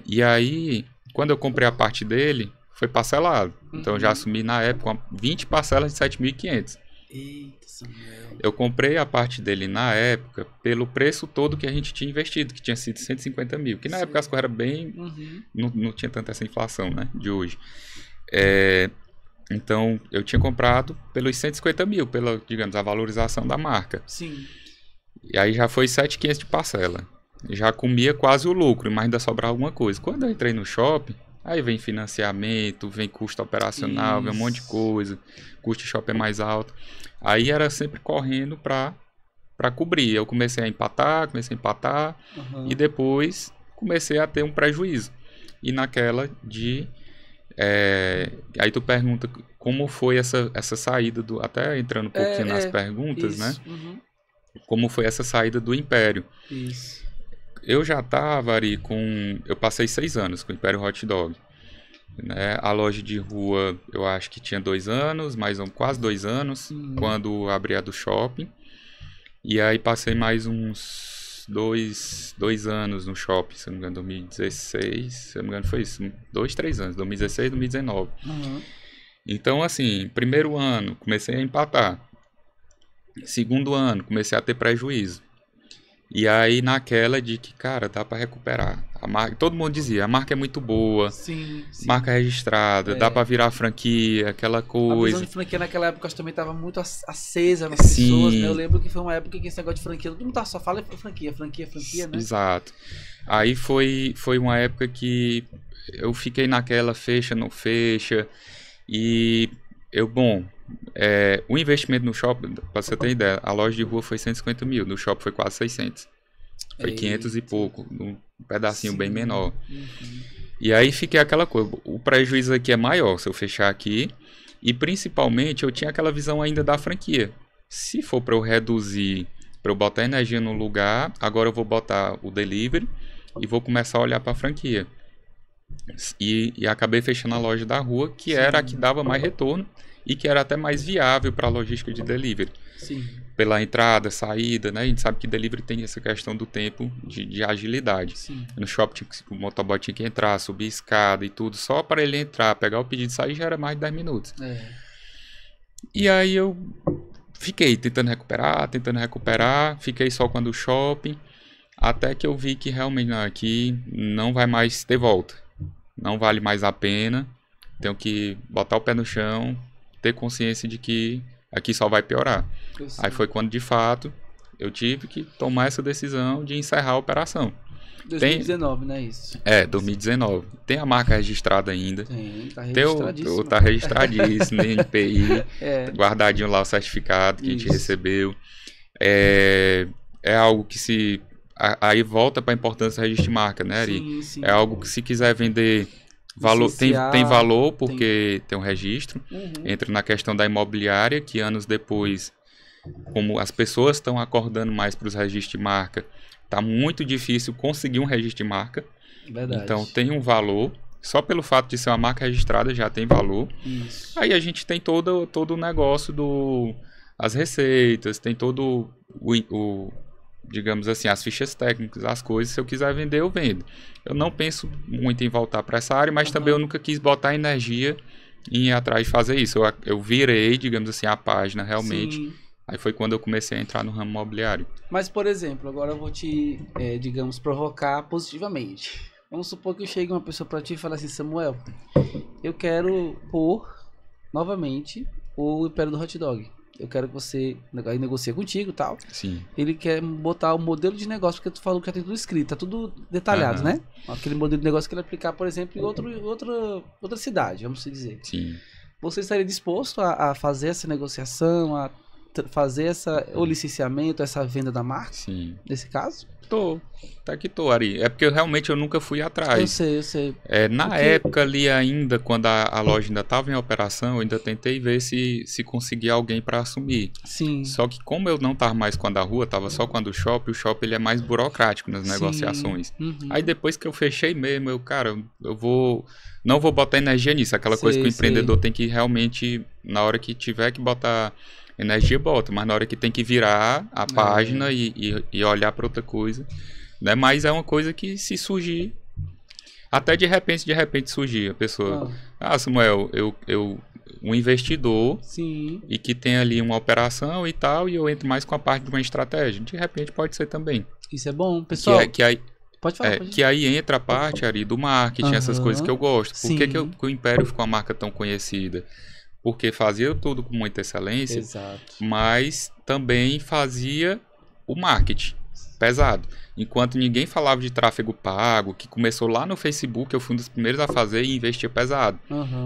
E aí, quando eu comprei a parte dele, foi parcelado. Então eu já assumi na época 20 parcelas de 7.500. Eita, Samuel. Eu comprei a parte dele na época pelo preço todo que a gente tinha investido, que tinha sido 150 mil. Que na época as coisas eram bem... Não tinha tanta essa inflação, né, de hoje. Então eu tinha comprado pelos 150 mil, pela, digamos, a valorização da marca. Sim. E aí já foi 7.500 de parcela. Já comia quase o lucro, mas ainda sobrava alguma coisa. Quando eu entrei no shopping, aí vem financiamento, vem custo operacional, vem um monte de coisa. Custo de shopping é mais alto. Aí era sempre correndo para cobrir. Eu comecei a empatar. E depois comecei a ter um prejuízo. E naquela de... aí tu pergunta como foi essa saída do... Até entrando um pouquinho nas perguntas, né? Como foi essa saída do Império. Isso. Eu já estava ali eu passei 6 anos com o Império Hot Dog. Né? A loja de rua, eu acho que tinha 2 anos, quase 2 anos, quando abri a do shopping. E aí passei mais uns dois anos no shopping, se não me engano, 2016, se não me engano foi isso, 2, 3 anos, 2016, 2019. Então, assim, primeiro ano, comecei a empatar. Segundo ano, comecei a ter prejuízo. E aí, naquela de que, cara, dá pra recuperar. A marca, todo mundo dizia, a marca é muito boa, Sim. marca registrada, dá pra virar franquia, aquela A coisa. visão de franquia naquela época também estava muito acesa nas pessoas, né? Eu lembro que foi uma época que esse negócio de franquia, todo mundo só fala franquia, né? Exato. Aí foi uma época que eu fiquei naquela fecha, não fecha, e o investimento no shopping, pra você ter ideia, a loja de rua foi 150 mil, no shopping foi quase 600. Foi 500 e pouco, num pedacinho bem menor. E aí fiquei aquela coisa, o prejuízo aqui é maior se eu fechar aqui, e principalmente eu tinha aquela visão ainda da franquia. Se for para eu reduzir, para eu botar energia no lugar, agora eu vou botar o delivery e vou começar a olhar para a franquia. E acabei fechando a loja da rua, que era a que dava mais retorno e que era até mais viável para a logística de delivery. Sim. Pela entrada, saída, né? A gente sabe que delivery tem essa questão do tempo de agilidade. Sim. No shopping, o motoboy tinha que entrar, subir escada e tudo. Só para ele entrar, pegar o pedido e sair já era mais de 10 minutos. E aí eu fiquei tentando recuperar. Fiquei só quando o shopping. Até que eu vi que realmente aqui não vai mais ter volta. Não vale mais a pena. Tenho que botar o pé no chão, ter consciência de que aqui só vai piorar. Aí foi quando, de fato, eu tive que tomar essa decisão de encerrar a operação. 2019, né? Isso. 2019. Tem a marca registrada ainda. Tá registradíssimo. Tá registradíssimo, NPI, guardadinho lá o certificado que a gente recebeu. É algo que se... Aí volta para a importância do registro de marca, né, Ari? Sim. É algo que se quiser vender... Valor, tem valor porque tem um registro. Entra na questão da imobiliária, que anos depois, como as pessoas estão acordando mais para os registros de marca, tá muito difícil conseguir um registro de marca. Verdade. Então tem um valor. Só pelo fato de ser uma marca registrada já tem valor. Isso. Aí a gente tem todo o negócio as receitas, tem todo digamos assim, as fichas técnicas, as coisas. Se eu quiser vender, eu vendo. Eu não penso muito em voltar para essa área, mas também eu nunca quis botar energia em ir atrás de fazer isso. Eu virei, digamos assim, a página realmente. Sim. Aí foi quando eu comecei a entrar no ramo imobiliário. Mas, por exemplo, agora eu vou te, digamos, provocar positivamente. Vamos supor que chegue uma pessoa para ti e fale assim, Samuel, eu quero pôr novamente o Império do Hot Dog. Eu quero que você negocie contigo e tal. Sim. Ele quer botar o modelo de negócio, porque tu falou que já tem tudo escrito, tá tudo detalhado, né? Aquele modelo de negócio que ele aplicar, por exemplo, em outra cidade, vamos dizer. Sim. Você estaria disposto a fazer essa negociação, a fazer o licenciamento, essa venda da marca? Sim. Nesse caso? Tô. Até que tô, Ari. É porque eu nunca fui atrás. Eu sei. Na época ali ainda, quando a loja ainda estava em operação, eu ainda tentei ver se conseguia alguém para assumir. Sim. Só que como eu não estava mais com a da rua, estava só com a do shopping, o shopping ele é mais burocrático nas negociações. Aí depois que eu fechei mesmo, não vou botar energia nisso. Aquela coisa que o empreendedor tem que realmente, na hora que tiver que botar energia, bota. Mas na hora que tem que virar a página e olhar para outra coisa, né? Mas é uma coisa que se surgir, até de repente surgir a pessoa, Samuel, um investidor, sim, e que tem ali uma operação e tal, e eu entro mais com a parte de uma estratégia, de repente pode ser também. Isso é bom, pessoal. Pode falar. Que aí entra a parte, Ari, do marketing, essas coisas que eu gosto. Por que o Império ficou uma marca tão conhecida? Porque fazia tudo com muita excelência, exato, mas também fazia o marketing pesado. Enquanto ninguém falava de tráfego pago, que começou lá no Facebook, eu fui um dos primeiros a fazer e investia pesado.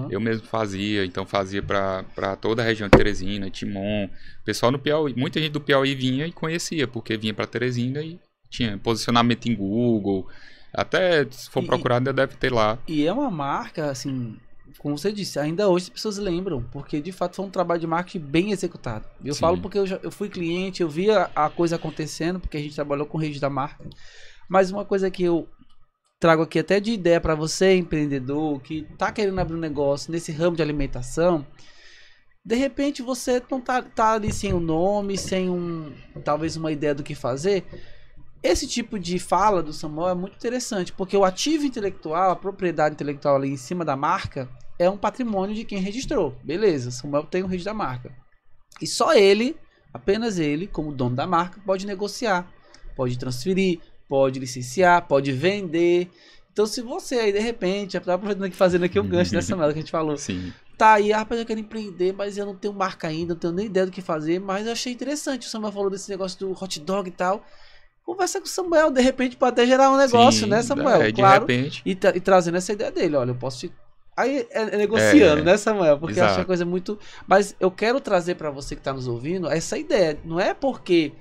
Eu mesmo fazia, então fazia para toda a região de Teresina, Timon. Pessoal no Piauí, muita gente do Piauí vinha e conhecia, porque vinha para Teresina e tinha posicionamento em Google. Até se for procurar, ainda deve ter lá. E é uma marca, assim, como você disse, ainda hoje as pessoas lembram, porque de fato foi um trabalho de marketing bem executado. Eu falo porque eu fui cliente, eu via a coisa acontecendo, porque a gente trabalhou com rede da marca. Mas uma coisa que eu trago aqui até de ideia para você, empreendedor, que tá querendo abrir um negócio nesse ramo de alimentação, de repente você não tá ali sem um nome, sem talvez uma ideia do que fazer. esse tipo de fala do Samuel é muito interessante, porque o ativo intelectual, a propriedade intelectual ali em cima da marca, é um patrimônio de quem registrou. Beleza, Samuel tem o registro da marca. E só ele, apenas ele, como dono da marca, pode negociar, pode transferir, pode licenciar, pode vender. Então, se você aí, de repente, já tá aproveitando aqui, fazendo aqui um gancho dessa merda que a gente falou. Sim. Tá aí, rapaz, eu quero empreender, mas eu não tenho marca ainda, não tenho nem ideia do que fazer, mas eu achei interessante. O Samuel falou desse negócio do hot dog e tal. Conversa com o Samuel, de repente pode até gerar um negócio, Sim, né, Samuel? de repente. E trazendo essa ideia dele, olha, eu posso... Aí é negociando, né, Samuel? Porque eu acho uma coisa muito... Mas eu quero trazer pra você que tá nos ouvindo essa ideia. Não é porque...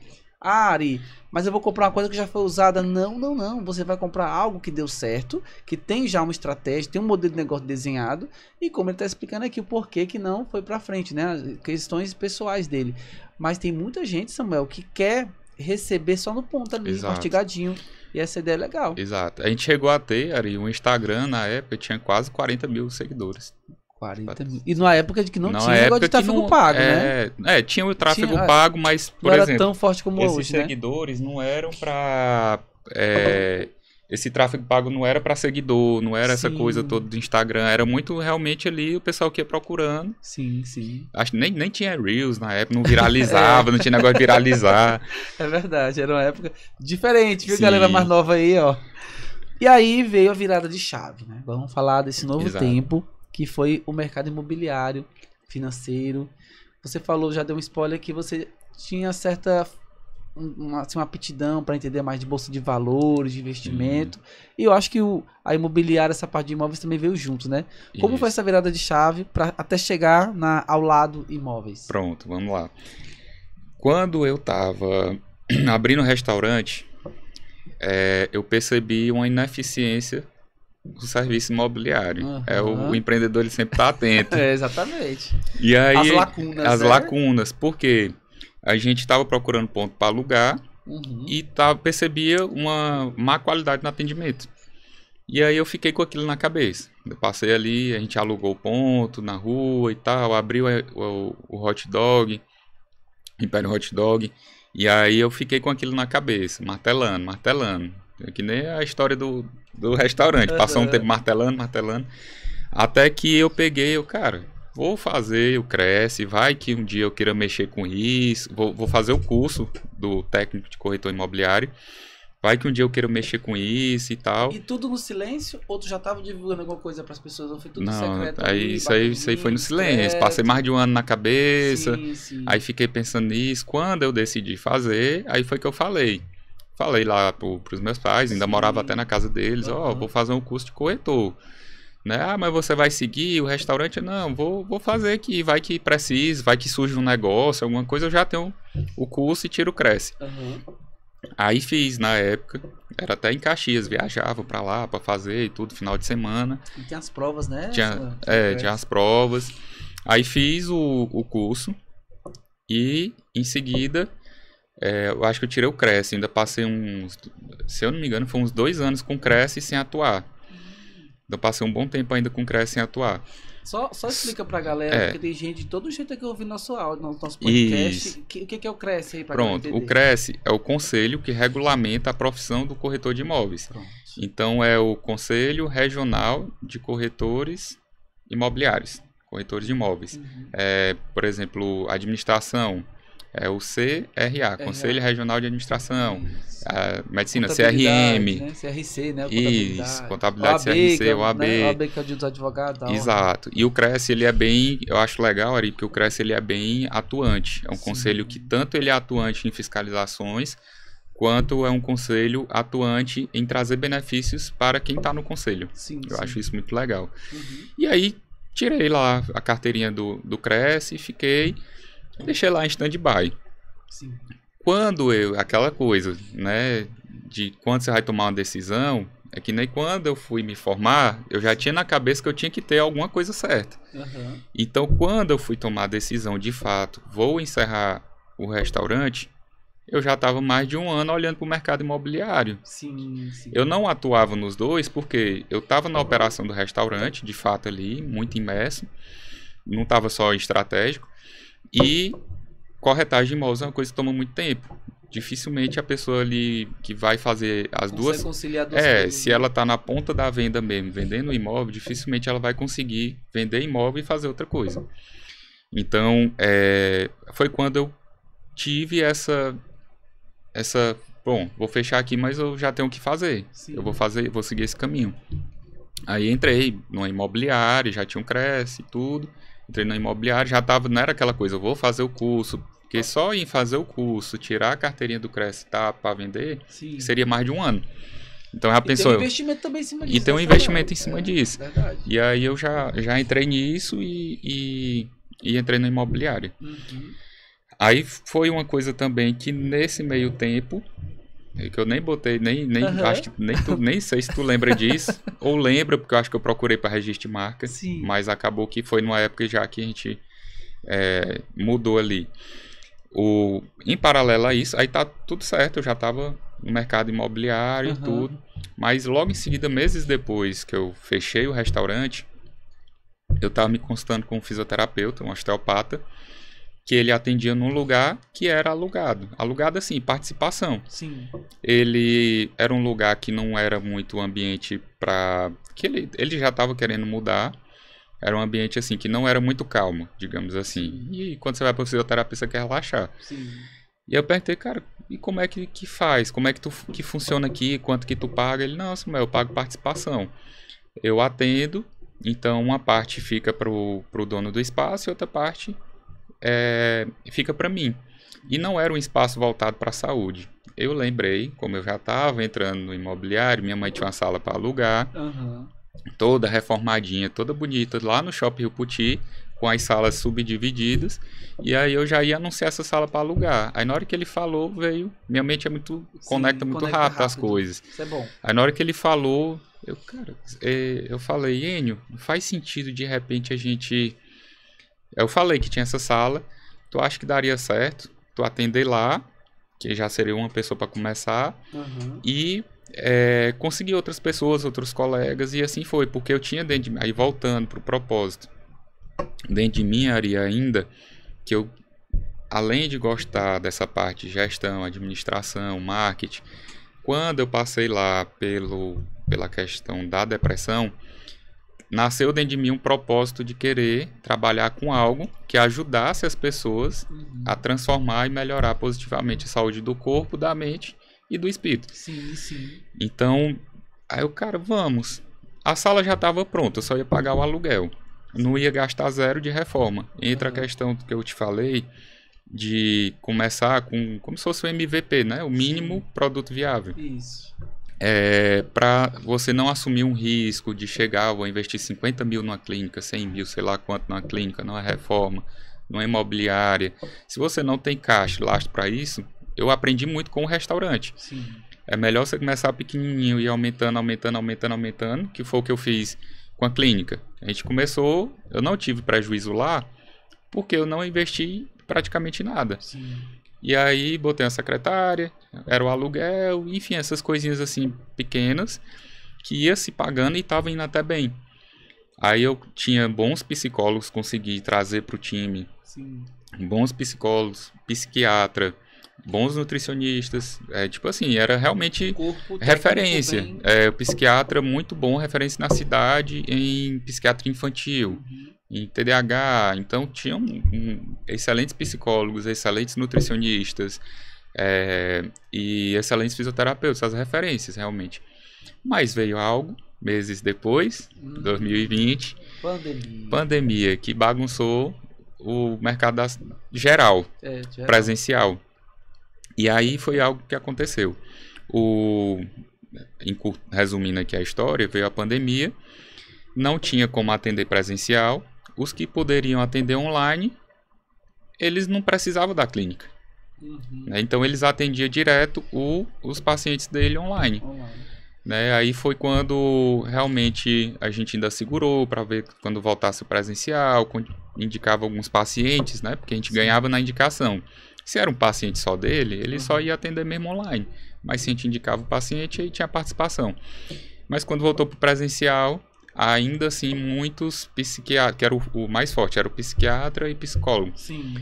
Ari, mas eu vou comprar uma coisa que já foi usada. Não. Você vai comprar algo que deu certo, que tem já uma estratégia, tem um modelo de negócio desenhado, e como ele está explicando aqui o porquê que não foi para frente, né? As questões pessoais dele. Mas tem muita gente, Samuel, que quer receber só no ponto ali, mastigadinho. E essa ideia é legal. Exato. A gente chegou a ter, Ari, um Instagram na época, tinha quase 40 mil seguidores. 40 mil. E numa época de que não tinha negócio de tráfego pago, né? Tinha o tráfego pago, mas, por exemplo... Não era tão forte como esses hoje, seguidores não eram para... esse tráfego pago não era para seguidor, não era essa coisa toda do Instagram. Era muito realmente ali o pessoal que ia procurando. Sim. Acho que nem tinha Reels na época, não viralizava, não tinha negócio de viralizar. É verdade, era uma época diferente, viu, galera mais nova aí, ó. E aí veio a virada de chave, né? Vamos falar desse novo tempo, que foi o mercado imobiliário, financeiro. Você falou, já deu um spoiler, que você tinha certa uma aptidão para entender mais de bolsa de valores, de investimento. E eu acho que a imobiliária, essa parte de imóveis também veio junto, né? Como foi essa virada de chave para até chegar ao lado imóveis? Pronto, vamos lá. Quando eu estava abrindo um restaurante, eu percebi uma ineficiência do serviço imobiliário. O empreendedor, ele sempre está atento. Exatamente. E aí, as lacunas. As lacunas, porque a gente estava procurando ponto para alugar e percebia uma má qualidade no atendimento. E aí eu fiquei com aquilo na cabeça. Eu passei ali, a gente alugou o ponto na rua e tal, abriu o hot dog, Império Hot Dog, e aí eu fiquei com aquilo na cabeça, martelando. É que nem a história do restaurante. Passou um tempo martelando. Até que eu peguei, cara, vou fazer o Cresce, vai que um dia eu queira mexer com isso, vou fazer o curso do técnico de corretor imobiliário, vai que um dia eu queira mexer com isso e tal. E tudo no silêncio? Ou tu já tava divulgando alguma coisa para as pessoas? Ou foi tudo secreto? Isso aí foi no silêncio. Passei mais de um ano na cabeça. Sim. Aí fiquei pensando nisso. Quando eu decidi fazer, aí foi que eu falei. Falei lá pros meus pais, ainda morava até na casa deles, vou fazer um curso de corretor. Né? Mas você vai seguir o restaurante? Não, vou fazer aqui, vai que precisa, vai que surge um negócio, alguma coisa, eu já tenho o curso e tiro o Cresce. Aí fiz na época, era até em Caxias, viajava pra lá pra fazer e tudo, final de semana. E tem as provas, né? Tinha as provas. Aí fiz o curso e em seguida... eu acho que eu tirei o Cresce, ainda passei se eu não me engano, foi uns 2 anos com Cresce sem atuar. Eu passei um bom tempo ainda com Cresce sem atuar. Só explica pra galera, porque tem gente de todo jeito que ouve nosso áudio, nosso podcast. O que é o Cresce aí pra galera entender? O Cresce é o conselho que regulamenta a profissão do corretor de imóveis. Pronto. Então é o Conselho Regional de Corretores Imobiliários, corretores de imóveis. Por exemplo, administração. É o CRA, Conselho Regional de Administração, Medicina, CRM, né? CRC, né? Isso, Contabilidade, CRC, OAB. Né? OAB que é o dia dos advogados. Exato. E o Cresce, ele é eu acho legal, Ari, porque o Cresce, ele é bem atuante. É um conselho que tanto ele é atuante em fiscalizações, quanto é um conselho atuante em trazer benefícios para quem está no conselho. Eu acho isso muito legal. E aí, tirei lá a carteirinha do Cresce e deixei lá em stand-by. Quando aquela coisa, né, de quando você vai tomar uma decisão, é que nem quando eu fui me formar, eu já tinha na cabeça que eu tinha que ter alguma coisa certa. Então, quando eu fui tomar a decisão, de fato, vou encerrar o restaurante, eu já estava mais de 1 ano olhando para o mercado imobiliário. Eu não atuava nos dois porque eu estava na operação do restaurante, de fato ali, muito imerso, não estava só estratégico. E corretagem de imóveis é uma coisa que toma muito tempo. dificilmente a pessoa ali que vai fazer as duas... conciliar duas coisas, se ela tá na ponta da venda mesmo, vendendo imóvel, dificilmente ela vai conseguir vender imóvel e fazer outra coisa. Então, foi quando eu tive essa... Bom, vou fechar aqui, mas eu já tenho o que fazer. Sim. Eu vou seguir esse caminho. Aí entrei numa imobiliária, já tinha um Cresce e tudo. Entrei na imobiliária, já tava, não era aquela coisa, eu vou fazer o curso, porque só em fazer o curso, tirar a carteirinha do Cresce para vender, Sim. seria mais de um ano. Então já pensou... tem um investimento também em cima disso. E tem um investimento em cima disso. Verdade. E aí eu já entrei nisso e entrei na imobiliária. Uhum. Aí foi uma coisa também que nesse meio tempo, que eu nem botei, acho que nem sei se tu lembra disso, ou lembra, porque eu acho que eu procurei para registro de marca, Sim. mas acabou que foi numa época já que a gente mudou ali. Em paralelo a isso, aí tá tudo certo, eu já estava no mercado imobiliário e tudo, mas logo em seguida, meses depois que eu fechei o restaurante, eu estava me consultando com um fisioterapeuta, um osteopata, que ele atendia num lugar que era alugado. Alugado assim, participação. Sim. Ele era um lugar que não era muito ambiente para... que ele já estava querendo mudar. Era um ambiente assim que não era muito calmo, digamos assim. E quando você vai para o fisioterapia, você quer relaxar. Sim. E eu perguntei, cara, e como é que faz? Como é que funciona aqui? Quanto que tu paga? Ele, não, Samuel, eu pago participação. Eu atendo, então uma parte fica pro dono do espaço e outra parte fica para mim. E não era um espaço voltado para a saúde. Eu lembrei, como eu já estava entrando no imobiliário, minha mãe tinha uma sala para alugar, toda reformadinha, toda bonita, lá no Shopping Rio Puti, com as salas subdivididas, e aí eu já ia anunciar essa sala para alugar. Aí na hora que ele falou, veio, minha mente conecta muito rápido as coisas. Isso é bom. Aí na hora que ele falou, eu falei, Enio, não faz sentido de repente a gente... Eu falei que tinha essa sala, tu acha que daria certo tu atender lá, que já seria uma pessoa para começar, e conseguir outras pessoas, outros colegas, e assim foi, porque eu tinha dentro de mim, aí voltando pro propósito, dentro de mim Ari, ainda, que eu, além de gostar dessa parte de gestão, administração, marketing, quando eu passei lá pela questão da depressão, nasceu dentro de mim um propósito de querer trabalhar com algo que ajudasse as pessoas a transformar e melhorar positivamente a saúde do corpo, da mente e do espírito. Sim, sim. Então, aí o cara, vamos. A sala já estava pronta, eu só ia pagar o aluguel. Não ia gastar zero de reforma. Entra a questão que eu te falei de começar com como se fosse o MVP, né? O mínimo produto viável. Isso. Para você não assumir um risco de chegar, vou investir 50 mil numa clínica, 100 mil, sei lá quanto numa clínica, numa reforma, numa imobiliária. Se você não tem caixa, lastro para isso, eu aprendi muito com o restaurante. Sim. É melhor você começar pequenininho e aumentando, que foi o que eu fiz com a clínica. A gente começou, eu não tive prejuízo lá, porque eu não investi praticamente nada. Sim. E aí botei a secretária, era o aluguel, enfim, essas coisinhas assim pequenas que ia se pagando e estava indo até bem. Aí eu tinha bons psicólogos, consegui trazer para o time. Sim. Bons psicólogos, psiquiatra, bons nutricionistas, tipo assim, era realmente referência. O psiquiatra muito bom, referência na cidade em psiquiatria infantil. Em TDAH, então tinham excelentes psicólogos, excelentes nutricionistas e excelentes fisioterapeutas, as referências realmente. Mas veio algo, meses depois, 2020, pandemia, que bagunçou o mercado geral, presencial. E aí foi algo que aconteceu. Resumindo aqui a história, veio a pandemia, não tinha como atender presencial. Os que poderiam atender online, eles não precisavam da clínica. Então, eles atendiam direto os pacientes dele online. Né? Aí foi quando realmente a gente ainda segurou para ver quando voltasse o presencial, indicava alguns pacientes, né? Porque a gente ganhava na indicação. Se era um paciente só dele, ele só ia atender mesmo online. Mas se a gente indicava o paciente, aí tinha participação. Mas quando voltou para o presencial, ainda assim, muitos psiquiatras, que era o mais forte, era o psiquiatra e psicólogo. Sim.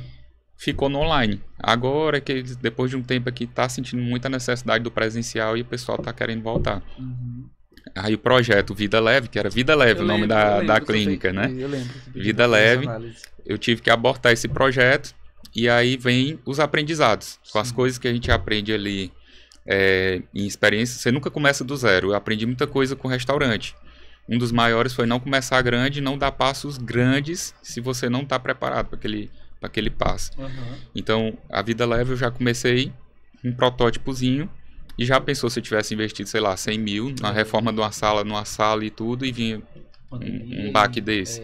ficou no online. Agora que depois de um tempo aqui tá sentindo muita necessidade do presencial e o pessoal tá querendo voltar. Uhum. Aí o projeto Vida Leve, que era Vida Leve, o nome da clínica, né? Eu lembro. Vida Leve, eu tive que abortar esse projeto e aí vem os aprendizados. Com as coisas que a gente aprende ali em experiência, você nunca começa do zero. Eu aprendi muita coisa com restaurante. Um dos maiores foi não começar grande, não dar passos grandes se você não está preparado para aquele passo. Uhum. Então, a Vida Leve eu já comecei um protótipozinho e já pensou se eu tivesse investido, sei lá, 100 mil na reforma de numa sala e tudo, e vinha um baque desse,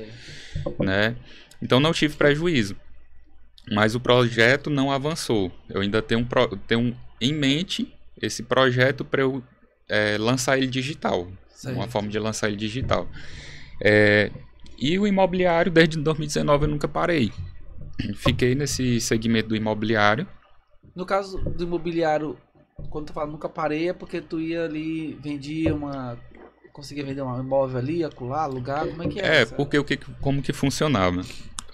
né? Então, não tive prejuízo. Mas o projeto não avançou. Eu ainda tenho em mente esse projeto para eu lançar ele digital. Certo. Uma forma de lançar ele digital. E o imobiliário, desde 2019, eu nunca parei. Fiquei nesse segmento do imobiliário. No caso do imobiliário, quando tu fala nunca parei, é porque tu ia ali, conseguia vender um imóvel ali, acolá, alugar, como é que é? Porque como que funcionava?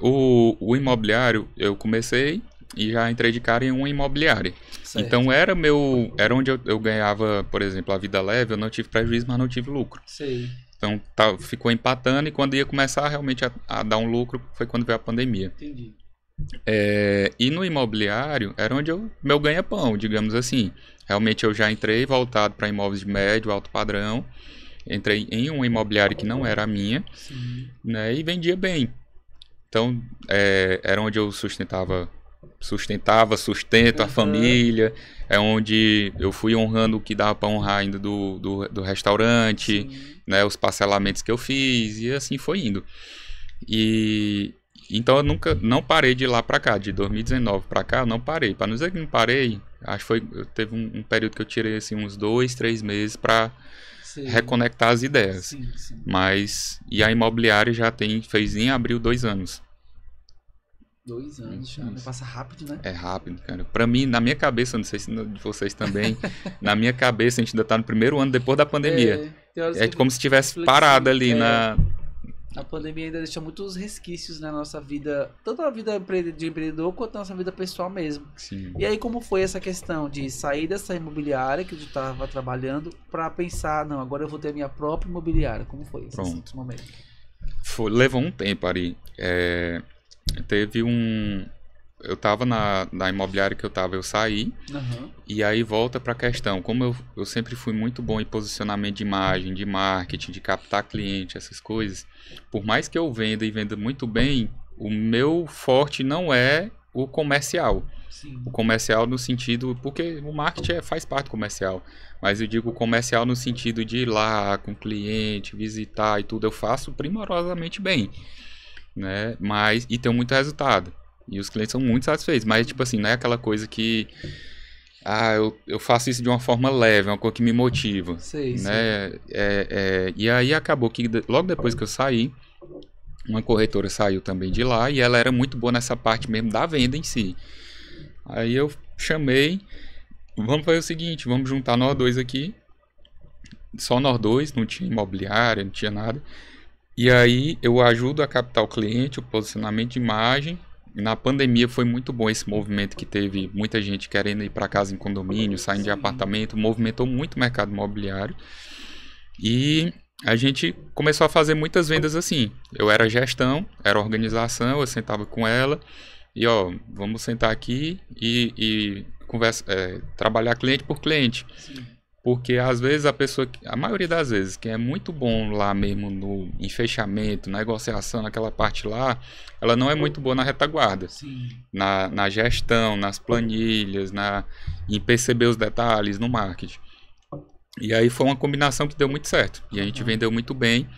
O imobiliário, eu comecei e já entrei de cara em uma imobiliária. Certo. Então era onde eu ganhava, por exemplo, a Vida Leve, eu não tive prejuízo, mas não tive lucro. Sei. Então ficou empatando e quando ia começar realmente a dar um lucro foi quando veio a pandemia. Entendi. E no imobiliário era onde meu ganha-pão, digamos assim. Realmente eu já entrei voltado para imóveis de médio, alto padrão. Entrei em uma imobiliária que não era a minha, né, e vendia bem. Então era onde eu sustento a família, é onde eu fui honrando o que dava para honrar ainda do restaurante, né, os parcelamentos que eu fiz, e assim foi indo. Então eu não parei de lá para cá, de 2019 para cá eu não parei. Para não dizer que não parei, acho que teve um período que eu tirei assim, uns 2, 3 meses para reconectar as ideias. Sim. E a imobiliária fez em abril 2 anos. 2 anos já, passa rápido, né? É rápido, cara. Pra mim, na minha cabeça, não sei se de vocês também, na minha cabeça a gente ainda tá no primeiro ano depois da pandemia. É como se tivesse parado ali A pandemia ainda deixa muitos resquícios na nossa vida, tanto na vida de empreendedor quanto na nossa vida pessoal mesmo. Sim. E aí como foi essa questão de sair dessa imobiliária que tu estava trabalhando para pensar, não, agora eu vou ter a minha própria imobiliária? Como foi esse momento? Levou um tempo, Ari. Eu tava na imobiliária que eu saí, e aí volta pra questão, como eu sempre fui muito bom em posicionamento de imagem, de marketing, de captar cliente, essas coisas, por mais que eu venda muito bem, o meu forte não é o comercial. Sim. O comercial no sentido, porque o marketing faz parte do comercial, mas eu digo comercial no sentido de ir lá com o cliente, visitar e tudo, eu faço primorosamente bem, né? E tenho muito resultado. E os clientes são muito satisfeitos, mas tipo assim, não é aquela coisa que eu faço isso de uma forma leve, é uma coisa que me motiva, né? E aí acabou que logo depois que eu saí, uma corretora saiu também de lá e ela era muito boa nessa parte mesmo da venda em si. Aí eu chamei, vamos fazer o seguinte, vamos juntar nós dois aqui, só nós dois, não tinha imobiliária, não tinha nada. E aí eu ajudo a captar o cliente, o posicionamento de imagem. Na pandemia foi muito bom esse movimento que teve muita gente querendo ir para casa em condomínio, saindo de apartamento, movimentou muito o mercado imobiliário. E a gente começou a fazer muitas vendas assim. Eu era gestão, era organização, eu sentava com ela e vamos sentar aqui e conversa, trabalhar cliente por cliente. Sim. Porque às vezes a maioria das vezes, quem é muito bom lá mesmo em fechamento, negociação, naquela parte lá, ela não é muito boa na retaguarda. Sim. Na gestão, nas planilhas, em perceber os detalhes, no marketing. E aí foi uma combinação que deu muito certo. E a gente vendeu muito bem.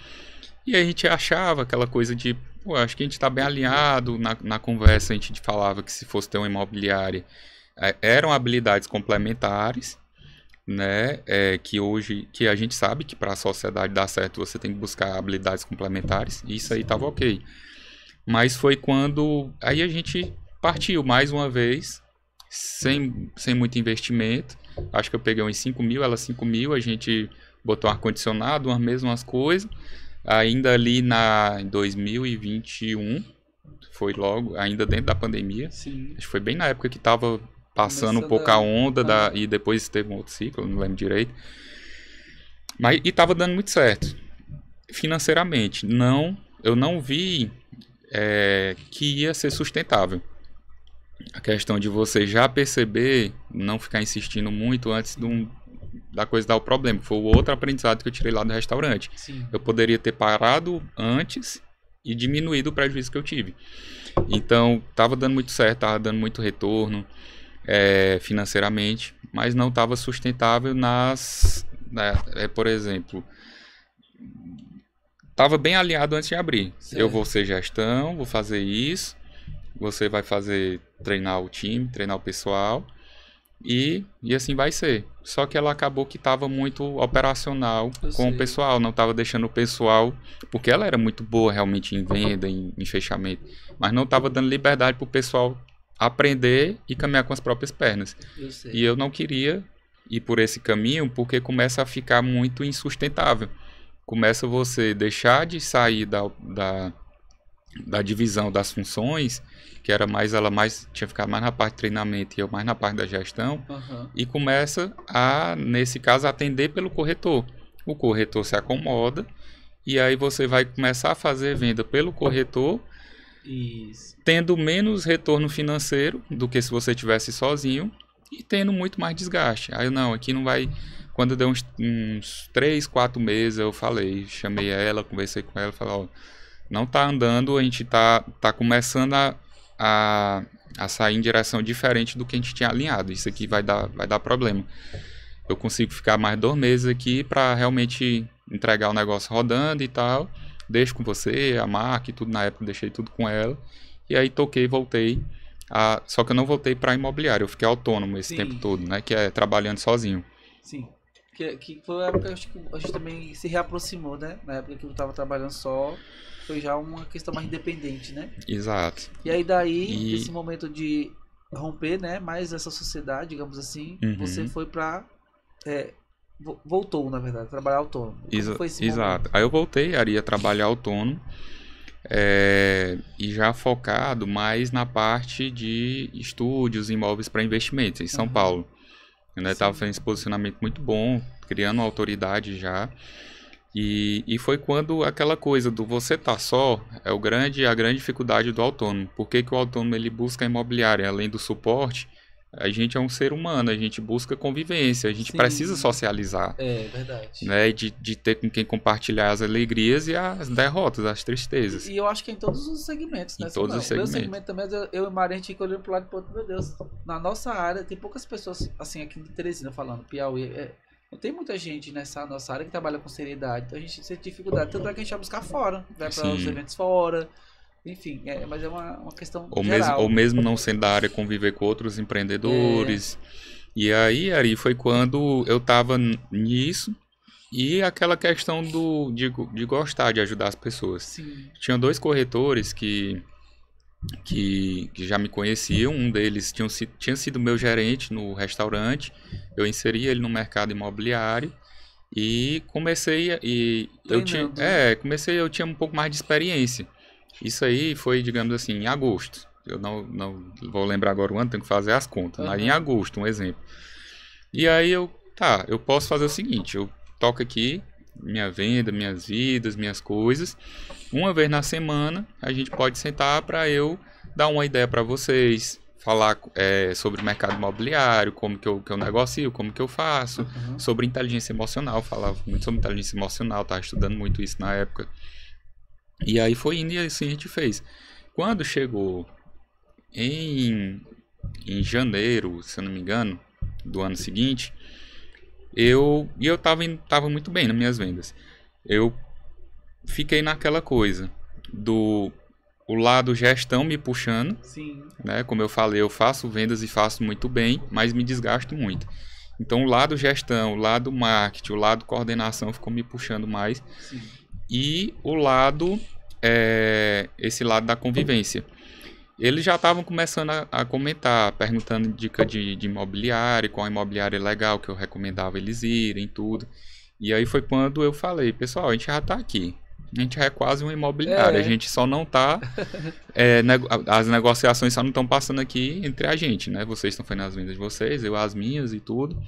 E a gente achava aquela coisa de, acho que a gente está bem alinhado. Na conversa a gente falava que se fosse ter uma imobiliária, eram habilidades complementares, né, que a gente sabe que para a sociedade dar certo você tem que buscar habilidades complementares, e isso aí estava ok. Mas foi quando aí a gente partiu mais uma vez, sem muito investimento. Acho que eu peguei uns 5 mil, ela 5 mil, a gente botou um ar-condicionado, umas mesmas coisas. Ainda ali em 2021, foi logo, ainda dentro da pandemia. Sim. Acho que foi bem na época que estava passando um pouco a onda e depois teve um outro ciclo, não lembro direito. E estava dando muito certo. Financeiramente, eu não vi que ia ser sustentável. A questão de você já perceber, não ficar insistindo muito antes da coisa dar o problema. Foi o outro aprendizado que eu tirei lá do restaurante. Sim. Eu poderia ter parado antes e diminuído o prejuízo que eu tive. Então, estava dando muito certo, estava dando muito retorno financeiramente, mas não estava sustentável por exemplo, estava bem alinhado antes de abrir. Certo. Eu vou ser gestão, vou fazer isso, você vai treinar o time, treinar o pessoal, e assim vai ser. Só que ela acabou que estava muito operacional o pessoal, não estava deixando o pessoal, porque ela era muito boa realmente em venda, em fechamento, mas não estava dando liberdade para o pessoal aprender e caminhar com as próprias pernas. E eu não queria ir por esse caminho, porque começa a ficar muito insustentável. Começa você deixar de sair da divisão das funções, que era ela tinha ficado mais na parte de treinamento e eu mais na parte da gestão, e começa nesse caso, atender pelo corretor. O corretor se acomoda, e aí você vai começar a fazer venda pelo corretor, tendo menos retorno financeiro do que se você tivesse sozinho, e tendo muito mais desgaste. Aí aqui não vai... Quando deu uns 3, 4 meses, eu chamei ela, conversei com ela, falei, não tá andando, a gente tá começando a sair em direção diferente do que a gente tinha alinhado. Isso aqui vai dar problema. Eu consigo ficar mais 2 meses aqui para realmente entregar o negócio rodando e tal. Deixo com você, a marca e tudo, na época deixei tudo com ela. E aí voltei. Só que eu não voltei para imobiliário, eu fiquei autônomo esse tempo todo, né? Que é trabalhando sozinho. Sim. Que foi a época que a gente também se reaproximou, né? Na época que eu estava trabalhando só, foi já uma questão mais independente, né? Exato. E aí esse momento de romper, né? Mais essa sociedade, digamos assim, você foi para... voltou, na verdade, trabalhar autônomo. Como foi esse exato. momento? Aí eu voltei, ia trabalhar autônomo, e já focado mais na parte de estúdios, imóveis para investimentos em São Paulo. Eu estava fazendo esse posicionamento muito bom, criando uma autoridade já. E foi quando aquela coisa do você tá só, a grande dificuldade do autônomo. Por que o autônomo ele busca a imobiliária? Além do suporte, a gente é um ser humano, a gente busca convivência, a gente precisa socializar. É verdade. Né? De ter com quem compartilhar as alegrias e as derrotas, as tristezas. E eu acho que é em todos os segmentos, né? Em todos os segmentos. O meu segmento também, eu e Maria, a gente fica olhando pro lado e pro outro, meu Deus, na nossa área tem poucas pessoas, assim, aqui de Teresina falando, Piauí, não tem muita gente nessa nossa área que trabalha com seriedade, então a gente sente dificuldade, tanto é que a gente vai buscar fora, vai para os eventos fora, enfim, mas é uma questão geral. Ou mesmo não sendo da área, conviver com outros empreendedores. E aí foi quando eu tava nisso, e aquela questão de gostar de ajudar as pessoas. Sim. Tinha 2 corretores que já me conheciam, um deles tinha sido meu gerente no restaurante, eu inseri ele no mercado imobiliário e eu tinha um pouco mais de experiência. Isso aí foi, digamos assim, em agosto. Eu não vou lembrar agora o ano, tenho que fazer as contas, mas em agosto, um exemplo. E aí eu posso fazer o seguinte, eu toco aqui minha venda, minhas vidas, minhas coisas. Uma vez na semana, a gente pode sentar para eu dar uma ideia para vocês, falar sobre o mercado imobiliário, como que eu negocio, como que eu faço, sobre inteligência emocional, falava muito sobre inteligência emocional, estava estudando muito isso na época. E aí foi indo e assim a gente fez. Quando chegou em janeiro, se eu não me engano, do ano seguinte, eu tava muito bem nas minhas vendas. Eu fiquei naquela coisa o lado gestão me puxando. Sim. Né? Como eu falei, eu faço vendas e faço muito bem, mas me desgasto muito. Então o lado gestão, o lado marketing, o lado coordenação ficou me puxando mais. Sim. E o lado, esse lado da convivência. Eles já estavam começando a comentar, perguntando dica de imobiliário, qual imobiliário é legal, que eu recomendava eles irem, tudo. E aí foi quando eu falei, pessoal, a gente já está aqui. a gente é quase uma imobiliária. A gente só não tá... as negociações só não estão passando aqui entre a gente, né? Vocês estão fazendo as vendas de vocês, eu as minhas e tudo.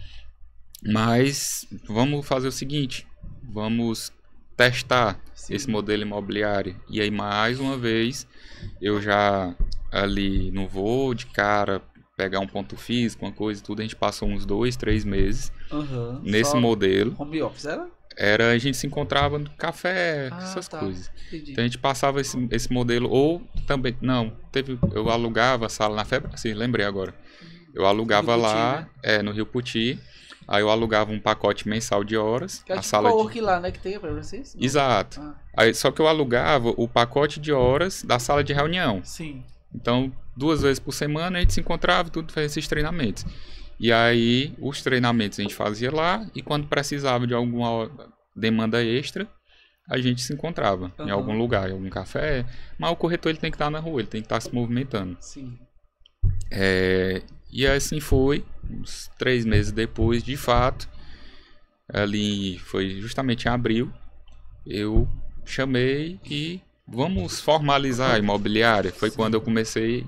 Mas vamos fazer o seguinte, vamos testar esse modelo imobiliário. E aí, mais uma vez, eu já ali não vou de cara pegar um ponto físico, uma coisa e tudo. A gente passou uns 2, 3 meses nesse modelo. Home office era? A gente se encontrava no café, essas coisas. Entendi. Então a gente passava esse modelo, ou também, eu alugava a sala na Febre, assim, lembrei agora. Eu alugava lá, no Rio Puti, aí eu alugava um pacote mensal de horas. Que é tipo cowork lá, né, que tem pra vocês? Exato. Aí, só que eu alugava o pacote de horas da sala de reunião. Sim. Então, 2 vezes por semana a gente se encontrava, tudo, fazia esses treinamentos. E aí, os treinamentos a gente fazia lá, e quando precisava de alguma demanda extra, a gente se encontrava em algum lugar, em algum café. Mas o corretor ele tem que estar na rua, ele tem que estar se movimentando. Sim. E assim foi, uns 3 meses depois, de fato, ali foi justamente em abril, eu chamei e vamos formalizar a imobiliária. Foi quando eu comecei...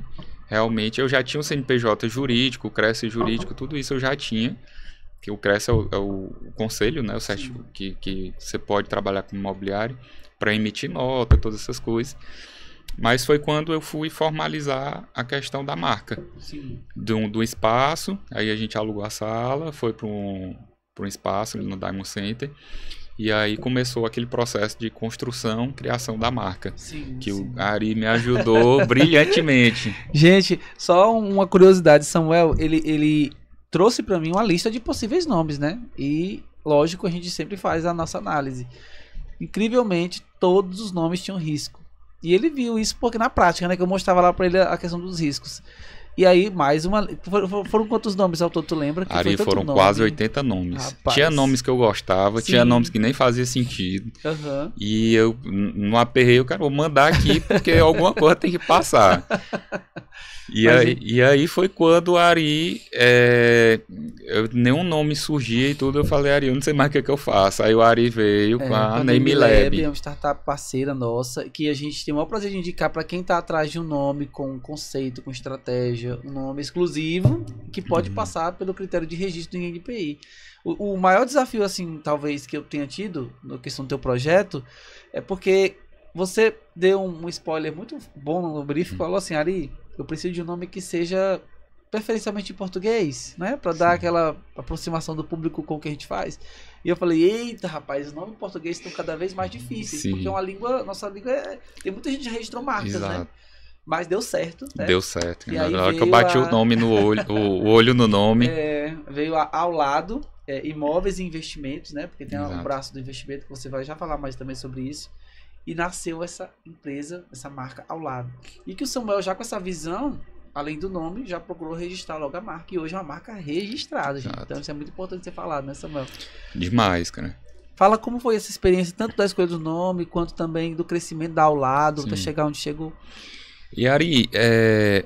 Realmente, eu já tinha um CNPJ jurídico, o CRES jurídico, tudo isso eu já tinha. Que o CRES é o conselho, né? O certo, que você pode trabalhar com imobiliário para emitir nota, todas essas coisas. Mas foi quando eu fui formalizar a questão da marca. Sim. Do espaço, aí a gente alugou a sala, foi para um espaço no Diamond Center. E aí começou aquele processo de construção, criação da marca. Sim, o Ari me ajudou brilhantemente. Gente, só uma curiosidade, Samuel, ele trouxe para mim uma lista de possíveis nomes, né? E, lógico, a gente sempre faz a nossa análise. Incrivelmente, todos os nomes tinham risco. E ele viu isso porque na prática, né? Que eu mostrava lá para ele a questão dos riscos. E aí, mais uma... Foram quantos nomes ao todo, tu lembra? Ari, foram quase 80 nomes. Rapaz. Tinha nomes que eu gostava, tinha nomes que nem fazia sentido. E eu não aperrei, eu vou mandar aqui, porque alguma coisa tem que passar. E aí foi quando o Ari... nenhum nome surgia e tudo, eu falei, Ari, eu não sei mais o que eu faço. Aí o Ari veio com a NameLab. É uma startup parceira nossa, que a gente tem o maior prazer de indicar para quem está atrás de um nome com conceito, com estratégia, um nome exclusivo, que pode passar pelo critério de registro do INPI. O maior desafio, assim, talvez, que eu tenha tido na questão do teu projeto, é porque você deu um spoiler muito bom no briefing, falou assim, Ari, eu preciso de um nome que seja preferencialmente em português, né? Para dar aquela aproximação do público com o que a gente faz. E eu falei, eita, rapaz, os nomes em português estão cada vez mais difíceis. Sim. Porque nossa língua tem muita gente que já registrou marcas, exato, né? Mas deu certo, né? Deu certo. Na hora que eu bati o nome no olho, o olho no nome. Veio ao lado, imóveis e investimentos, né? Porque tem o braço do investimento, que você vai já falar mais também sobre isso. E nasceu essa empresa, essa marca ao lado. E que o Samuel, já com essa visão, além do nome, já procurou registrar logo a marca. E hoje é uma marca registrada, gente. Então isso é muito importante ser falado, né, Samuel? Demais, cara. Fala como foi essa experiência, tanto da escolha do nome, quanto também do crescimento da ao lado, até chegar onde chegou. E Ari,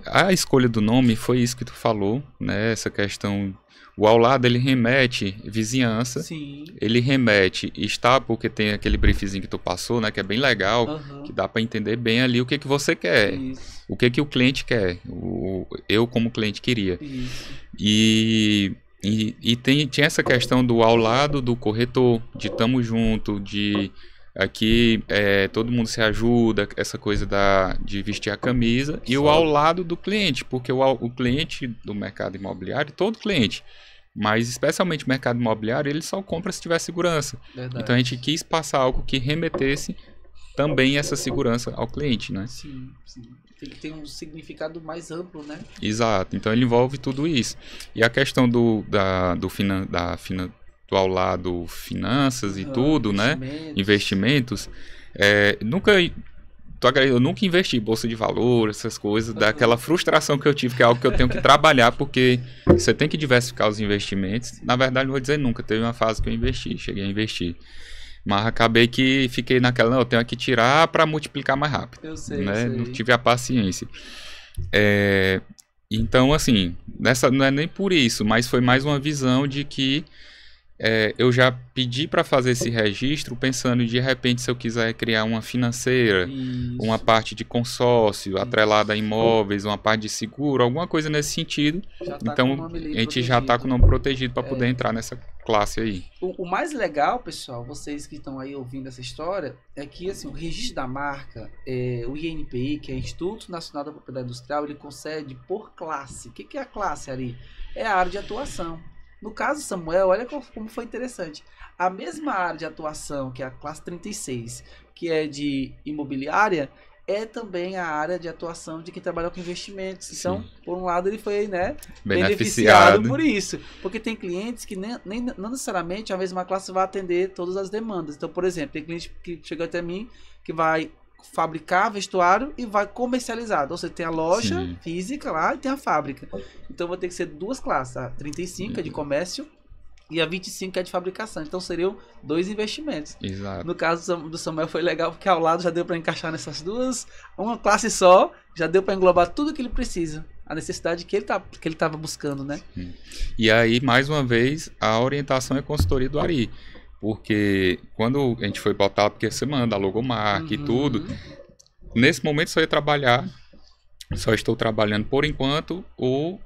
a escolha do nome foi isso que tu falou, né? Essa questão... O ao lado, ele remete vizinhança. Sim. Ele remete está, porque tem aquele briefzinho que tu passou, né? Que é bem legal, que dá para entender bem ali o que você quer. Isso. O que o cliente quer. Eu, como cliente, queria. Isso. E tinha essa questão do ao lado do corretor, de tamo junto, de... Aqui todo mundo se ajuda, essa coisa de vestir a camisa. E o ao lado do cliente, porque o cliente do mercado imobiliário, todo cliente, mas especialmente o mercado imobiliário, ele só compra se tiver segurança. Verdade. Então a gente quis passar algo que remetesse também essa segurança ao cliente, né? Sim, sim. Tem que ter um significado mais amplo, né? Exato, então ele envolve tudo isso. E a questão do ao lado finanças e tudo, né? Investimentos. Eu nunca investi em bolsa de valor, essas coisas, daquela frustração que eu tive, que é algo que eu tenho que trabalhar, porque você tem que diversificar os investimentos. Na verdade, não vou dizer nunca, teve uma fase que eu cheguei a investir. Mas acabei que fiquei naquela, eu tenho que tirar para multiplicar mais rápido. Eu sei, né? Não tive a paciência. Então, assim, não é nem por isso, mas foi mais uma visão de que eu já pedi para fazer esse registro pensando de repente se eu quiser criar uma financeira, uma parte de consórcio atrelada a imóveis, uma parte de seguro, alguma coisa nesse sentido. Então a gente já está com o nome protegido para poder entrar nessa classe aí. O mais legal, pessoal, vocês que estão aí ouvindo essa história, é que assim, o registro da marca, o INPI, que é Instituto Nacional da Propriedade Industrial, ele concede por classe. O que é a classe, Ari? É a área de atuação. No caso Samuel, olha como foi interessante. A mesma área de atuação, que é a classe 36, que é de imobiliária, é também a área de atuação de quem trabalha com investimentos. Então, por um lado, ele foi, né, beneficiado por isso. Porque tem clientes que não necessariamente a mesma classe vai atender todas as demandas. Então, por exemplo, tem cliente que chega até mim que vai fabricar vestuário e vai comercializar. Ou seja, tem a loja física lá e tem a fábrica. Então, vai ter que ser duas classes. A 35 é de comércio e a 25 é de fabricação. Então, seriam 2 investimentos. Exato. No caso do Samuel foi legal, porque ao lado já deu para encaixar nessas duas. Uma classe só, já deu para englobar tudo que ele precisa. A necessidade que ele estava buscando, né? E aí, mais uma vez, a orientação é consultoria do Ari. Porque quando a gente foi botar, porque você manda a logomarca e tudo, nesse momento só estou trabalhando por enquanto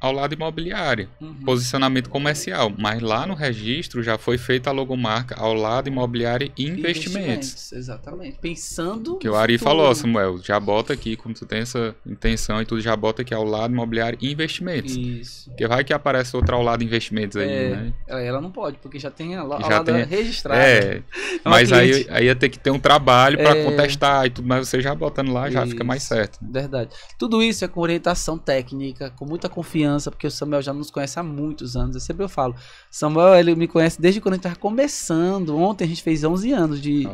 ao lado imobiliário, posicionamento comercial, mas lá no registro já foi feita a logomarca ao lado imobiliário e investimentos. Exatamente. Pensando que o Ari falou, Samuel, já bota aqui, como tu tem essa intenção e tudo, já bota aqui ao lado imobiliário e investimentos. Isso. Porque vai que aparece outra ao lado investimentos aí, né? Ela não pode, porque já tem ao lado registrada. Mas aí ia ter que ter um trabalho para contestar e tudo, mas você já botando lá já fica mais certo. Verdade. Tudo isso é com orientação técnica, com muita confiança, porque o Samuel já nos conhece há muitos anos. Eu sempre falo, Samuel, ele me conhece desde quando a gente estava começando. Ontem a gente fez 11 anos de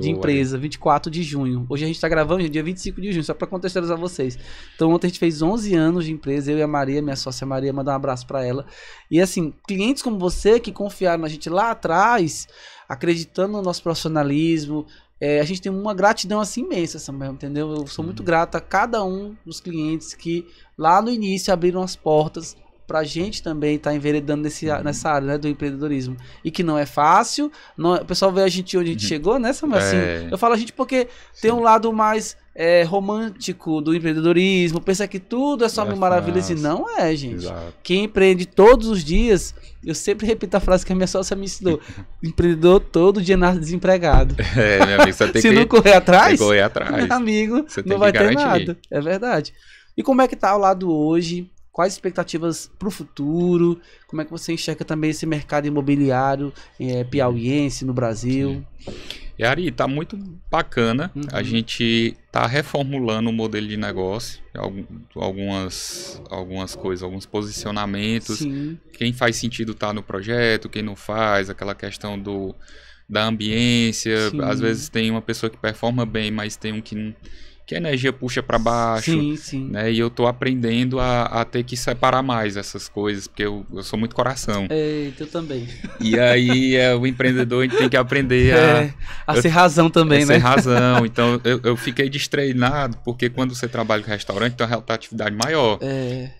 empresa, 24 de junho. Hoje a gente está gravando dia 25 de junho, só para contextualizar vocês. Então ontem a gente fez 11 anos de empresa, eu e a Maria, minha sócia Maria, mandar um abraço para ela. E assim, clientes como você que confiaram na gente lá atrás, acreditando no nosso profissionalismo, a gente tem uma gratidão assim imensa, Samuel, entendeu? Eu sou muito grato a cada um dos clientes que lá no início abriram as portas pra gente também estar enveredando nessa área, né, do empreendedorismo. E que não é fácil. O pessoal vê a gente onde a gente chegou, né, Samuel? Assim, eu falo a gente porque tem um lado mais romântico do empreendedorismo, pensa que tudo é só mil maravilhas, e não é, gente. Exato. Quem empreende todos os dias, eu sempre repito a frase que a minha sócia me ensinou: empreendedor todo dia nasce desempregado. Meu amigo, você tem Se não correr atrás, meu amigo, não vai ter nada. É verdade. E como é que tá o lado hoje? Quais expectativas para o futuro? Como é que você enxerga também esse mercado imobiliário piauiense no Brasil? E Ari, tá muito bacana. A gente tá reformulando o modelo de negócio, algumas coisas, alguns posicionamentos. Sim. Quem faz sentido tá no projeto, quem não faz, aquela questão da ambiência. Sim. Às vezes tem uma pessoa que performa bem, mas tem um que a energia puxa para baixo, né? E eu tô aprendendo a ter que separar mais essas coisas, porque eu sou muito coração. Eu também. E aí, o empreendedor, a gente tem que aprender a ser razão também, né? Ser razão. Então, eu fiquei destreinado, porque quando você trabalha com restaurante, tem uma rotatividade maior.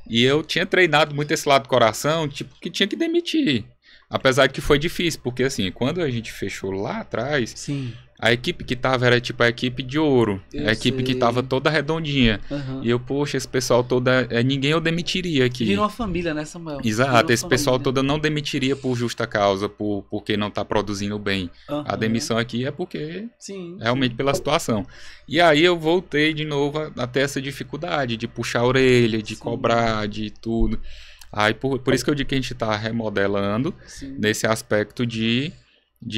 E eu tinha treinado muito esse lado do coração, tipo, que tinha que demitir. Apesar de que foi difícil, porque assim, quando a gente fechou lá atrás... Sim. A equipe que tava era tipo a equipe de ouro. A equipe que tava toda redondinha. E eu, poxa, esse pessoal todo... ninguém eu demitiria aqui. Virou uma família, né, Samuel? Exato, esse pessoal todo eu não demitiria por justa causa, porque não tá produzindo bem. A demissão aqui é porque... realmente pela situação. E aí eu voltei de novo a ter essa dificuldade de puxar a orelha, de cobrar, de tudo. Aí por isso que eu digo que a gente tá remodelando nesse aspecto de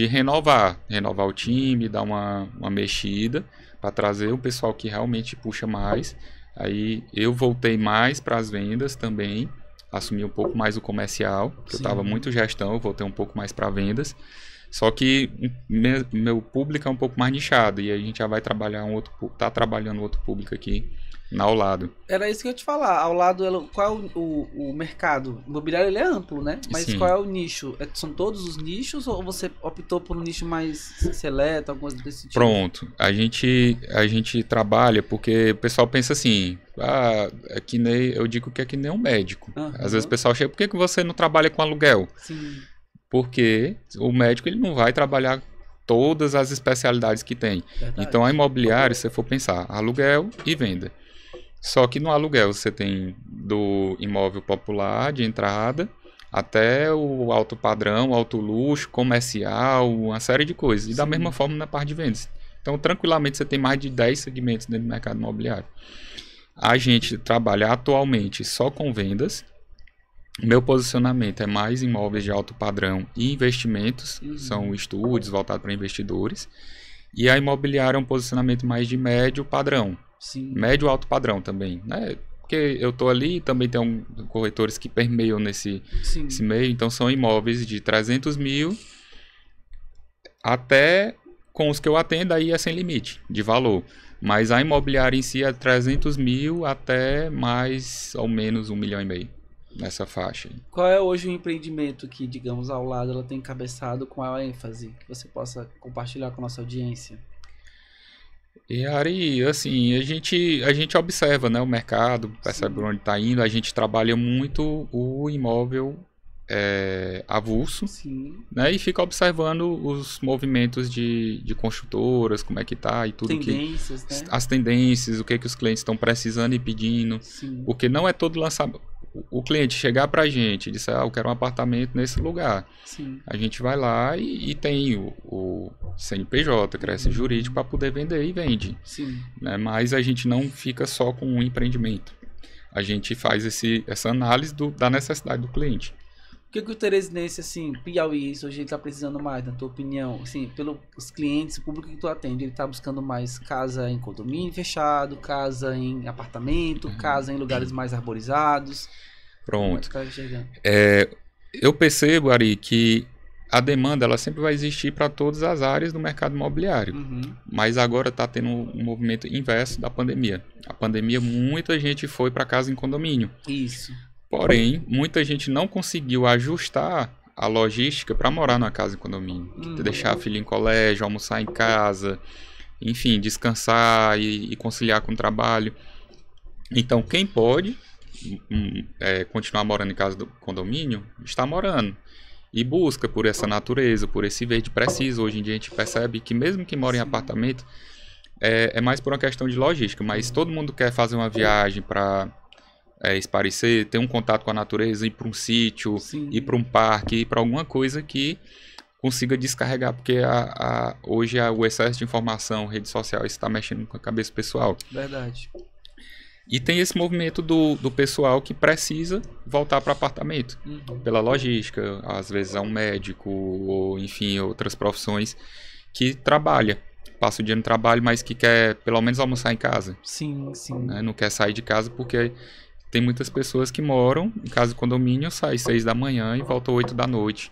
renovar o time, dar uma mexida para trazer o pessoal que realmente puxa mais. Aí eu voltei mais para as vendas também, assumi um pouco mais o comercial, porque eu estava muito gestão, eu voltei um pouco mais para vendas. Só que meu público é um pouco mais nichado, e a gente já vai trabalhar tá trabalhando outro público aqui ao lado. Era isso que eu ia te falar. Ao lado, qual é o mercado? O imobiliário ele é amplo, né? Mas qual é o nicho? São todos os nichos ou você optou por um nicho mais seleto, alguma coisa desse tipo? Pronto. A gente trabalha porque o pessoal pensa assim, é que nem, eu digo que é que nem um médico. Às vezes o pessoal chega, por que você não trabalha com aluguel? Sim. porque o médico ele não vai trabalhar todas as especialidades que tem. Verdade. Então, a imobiliária, se você for pensar, aluguel e venda. Só que no aluguel você tem do imóvel popular de entrada até o alto padrão, alto luxo, comercial, uma série de coisas. E da mesma forma na parte de vendas. Então, tranquilamente, você tem mais de 10 segmentos dentro do mercado imobiliário. A gente trabalha atualmente só com vendas. Meu posicionamento é mais imóveis de alto padrão e investimentos, são estúdios voltados para investidores. E a imobiliária é um posicionamento mais de médio padrão, médio alto padrão também, né? Porque eu estou ali e também tem corretores que permeiam nesse meio, então são imóveis de 300 mil até, com os que eu atendo, aí é sem limite de valor. Mas a imobiliária em si é 300 mil até mais ou menos 1,5 milhão. Nessa faixa. Qual é hoje o empreendimento que, digamos, ao lado ela tem encabeçado com a ênfase que você possa compartilhar com a nossa audiência? E Ari, assim, a gente observa, né, o mercado, percebe por onde está indo, a gente trabalha muito o imóvel avulso, né, e fica observando os movimentos de construtoras, como é que tá e tudo tendências, que... né? As tendências, o que os clientes estão precisando e pedindo, porque não é todo lançamento. O cliente chegar pra gente e disser, eu quero um apartamento nesse lugar. A gente vai lá e tem o CNPJ, cresce jurídico para poder vender e vende. Né? Mas a gente não fica só com um empreendimento. A gente faz essa análise da necessidade do cliente. O que o teresinense, assim, Piauí, hoje ele está precisando mais, na tua opinião? Assim, pelos clientes, o público que tu atende, ele está buscando mais casa em condomínio fechado, casa em apartamento, casa em lugares mais arborizados? Pronto. Eu percebo, Ari, que a demanda ela sempre vai existir para todas as áreas do mercado imobiliário. Mas agora está tendo um movimento inverso da pandemia. A pandemia, muita gente foi para casa em condomínio. Isso. Porém, muita gente não conseguiu ajustar a logística para morar numa casa em condomínio. Deixar a filha em colégio, almoçar em casa, enfim, descansar e conciliar com o trabalho. Então, quem pode continuar morando em casa do condomínio, está morando. E busca por essa natureza, por esse verde preciso. Hoje em dia a gente percebe que mesmo que mora em apartamento, é mais por uma questão de logística. Mas todo mundo quer fazer uma viagem para... esparecer, ter um contato com a natureza, ir para um sítio, ir para um parque, ir para alguma coisa que consiga descarregar, porque hoje o excesso de informação, rede social, está mexendo com a cabeça pessoal. Verdade. E tem esse movimento do pessoal que precisa voltar para apartamento, pela logística, às vezes é um médico, ou enfim, outras profissões que trabalha. Passa o dia no trabalho, mas que quer pelo menos almoçar em casa. Né? Não quer sair de casa porque... Tem muitas pessoas que moram em casa de condomínio, sai 6 da manhã e volta 8 da noite.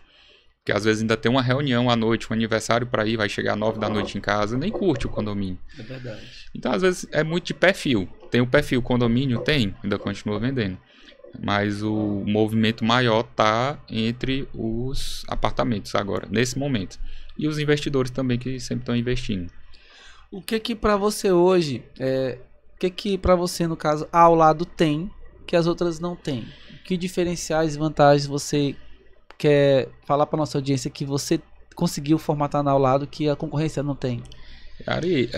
Porque às vezes ainda tem uma reunião à noite, um aniversário para ir, vai chegar 9 da noite em casa, nem curte o condomínio. É verdade. Então às vezes é muito de perfil. Tem o perfil condomínio? Tem, ainda continua vendendo. Mas o movimento maior está entre os apartamentos agora, nesse momento. E os investidores também que sempre estão investindo. O que para você hoje, o que para você no caso ao lado tem que as outras não têm? Que diferenciais e vantagens você quer falar para nossa audiência que você conseguiu formatar na ao lado que a concorrência não tem? Ari,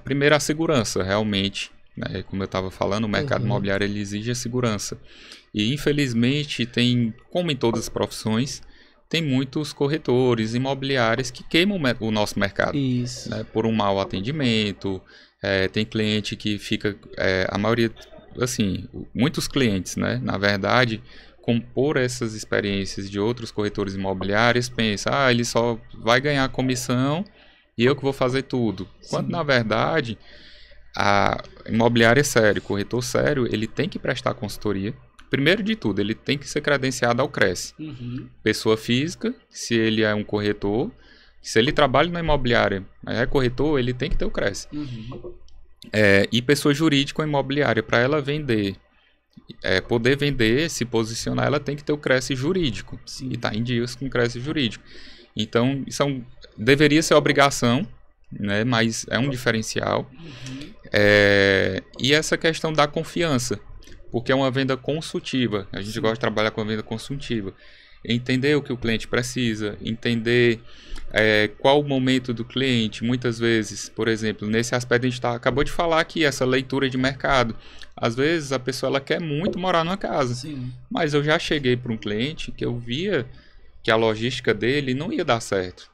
primeiro a segurança, realmente. Né? Como eu estava falando, o mercado imobiliário ele exige a segurança. E infelizmente tem, como em todas as profissões, tem muitos corretores imobiliários que queimam o nosso mercado. Isso. Né? Por um mau atendimento. Tem cliente que fica... a maioria... Assim, muitos clientes, né, na verdade, por essas experiências de outros corretores imobiliários, pensam, ele só vai ganhar comissão e eu que vou fazer tudo. Quando, na verdade, a imobiliária é sério, o corretor sério, ele tem que prestar consultoria. Primeiro de tudo, ele tem que ser credenciado ao CRES. Pessoa física, se ele é um corretor, se ele trabalha na imobiliária, é corretor, ele tem que ter o CRES. E pessoa jurídica ou imobiliária, para ela vender, poder vender, se posicionar, ela tem que ter o CRES jurídico. E está em dias com o CRES jurídico. Então, isso deveria ser obrigação, né, mas é um diferencial. E essa questão da confiança, porque é uma venda consultiva. A gente gosta de trabalhar com a venda consultiva. entender o que o cliente precisa, entender qual o momento do cliente. Muitas vezes, por exemplo, nesse aspecto a gente acabou de falar aqui, essa leitura de mercado. Às vezes a pessoa ela quer muito morar numa casa, Sim. mas eu já cheguei para um cliente que eu via que a logística dele não ia dar certo.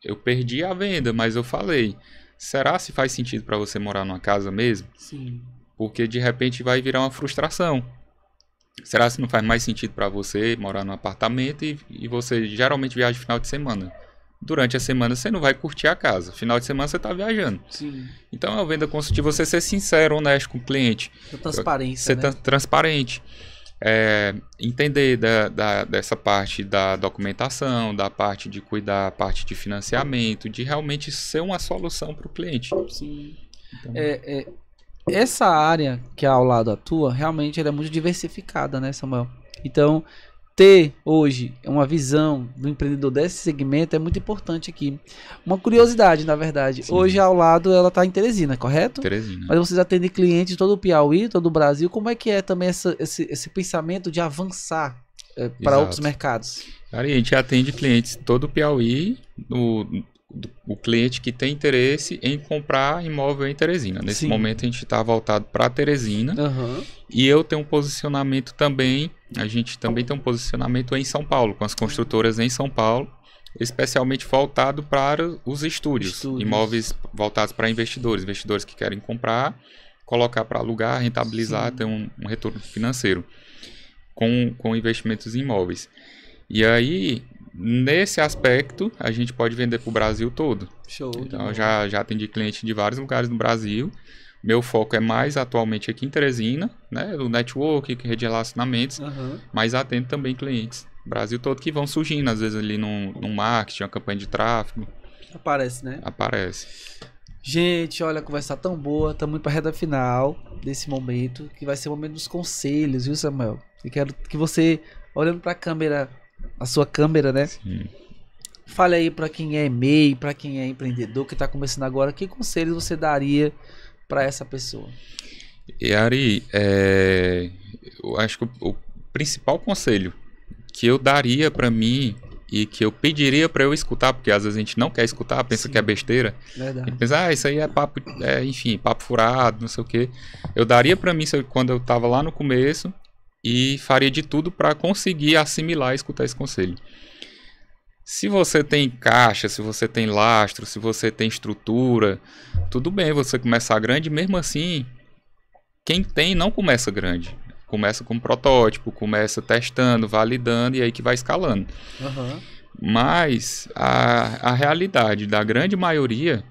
Eu perdi a venda, mas eu falei, será se faz sentido para você morar numa casa mesmo? Sim. Porque de repente vai virar uma frustração. Será se não faz mais sentido para você morar num apartamento e você geralmente viaja no final de semana? Durante a semana você não vai curtir a casa. Final de semana você está viajando. Sim. Então é uma venda consultiva, você ser sincero, honesto com o cliente. A transparência, Ser né? transparente. Entender dessa parte da documentação, da parte de cuidar, a parte de financiamento, de realmente ser uma solução para o cliente. Sim. Então, Essa área que a Ao Lado atua, realmente ela é muito diversificada, né, Samuel? Então, ter hoje uma visão do empreendedor desse segmento é muito importante aqui. Uma curiosidade, na verdade. Sim. Hoje a Ao Lado ela está em Teresina, correto? Teresina. Mas vocês atendem clientes de todo o Piauí, todo o Brasil. Como é que é também esse pensamento de avançar para Exato. outros mercados? Cara, a gente atende clientes todo o Piauí, o cliente que tem interesse em comprar imóvel em Teresina. Nesse Sim. momento a gente está voltado para Teresina. Aham. E eu tenho um posicionamento também, a gente também tem um posicionamento em São Paulo, com as construtoras em São Paulo, especialmente voltado para os estúdios. Imóveis voltados para investidores que querem comprar, colocar para alugar, rentabilizar, Sim. ter um retorno financeiro com investimentos em imóveis. E aí, nesse aspecto, a gente pode vender para o Brasil todo. Show. Então, eu já atendi cliente de vários lugares no Brasil. Meu foco é mais atualmente aqui em Teresina, né, do network, rede de relacionamentos, Aham. mas atendo também clientes do Brasil todo que vão surgindo, às vezes ali num marketing, uma campanha de tráfego, Aparece, né? aparece. Gente, olha, a conversa tá tão boa, estamos indo para a reta final desse momento, que vai ser o momento dos conselhos, viu, Samuel? Eu quero que você, olhando para a câmera, a sua câmera, né? Sim. Fale aí para quem é MEI, para quem é empreendedor, que está começando agora, que conselhos você daria para essa pessoa? E Ari, eu acho que o principal conselho que eu daria para mim e que eu pediria para eu escutar, porque às vezes a gente não quer escutar, pensa Sim. que é besteira, Verdade. e pensa, isso aí é papo, enfim, papo furado, não sei o quê. Eu daria para mim quando eu estava lá no começo e faria de tudo para conseguir assimilar e escutar esse conselho. Se você tem caixa, se você tem lastro, se você tem estrutura, tudo bem você começar grande, mesmo assim, quem tem não começa grande. Começa com protótipo, começa testando, validando e aí que vai escalando. Aham. Mas a realidade da grande maioria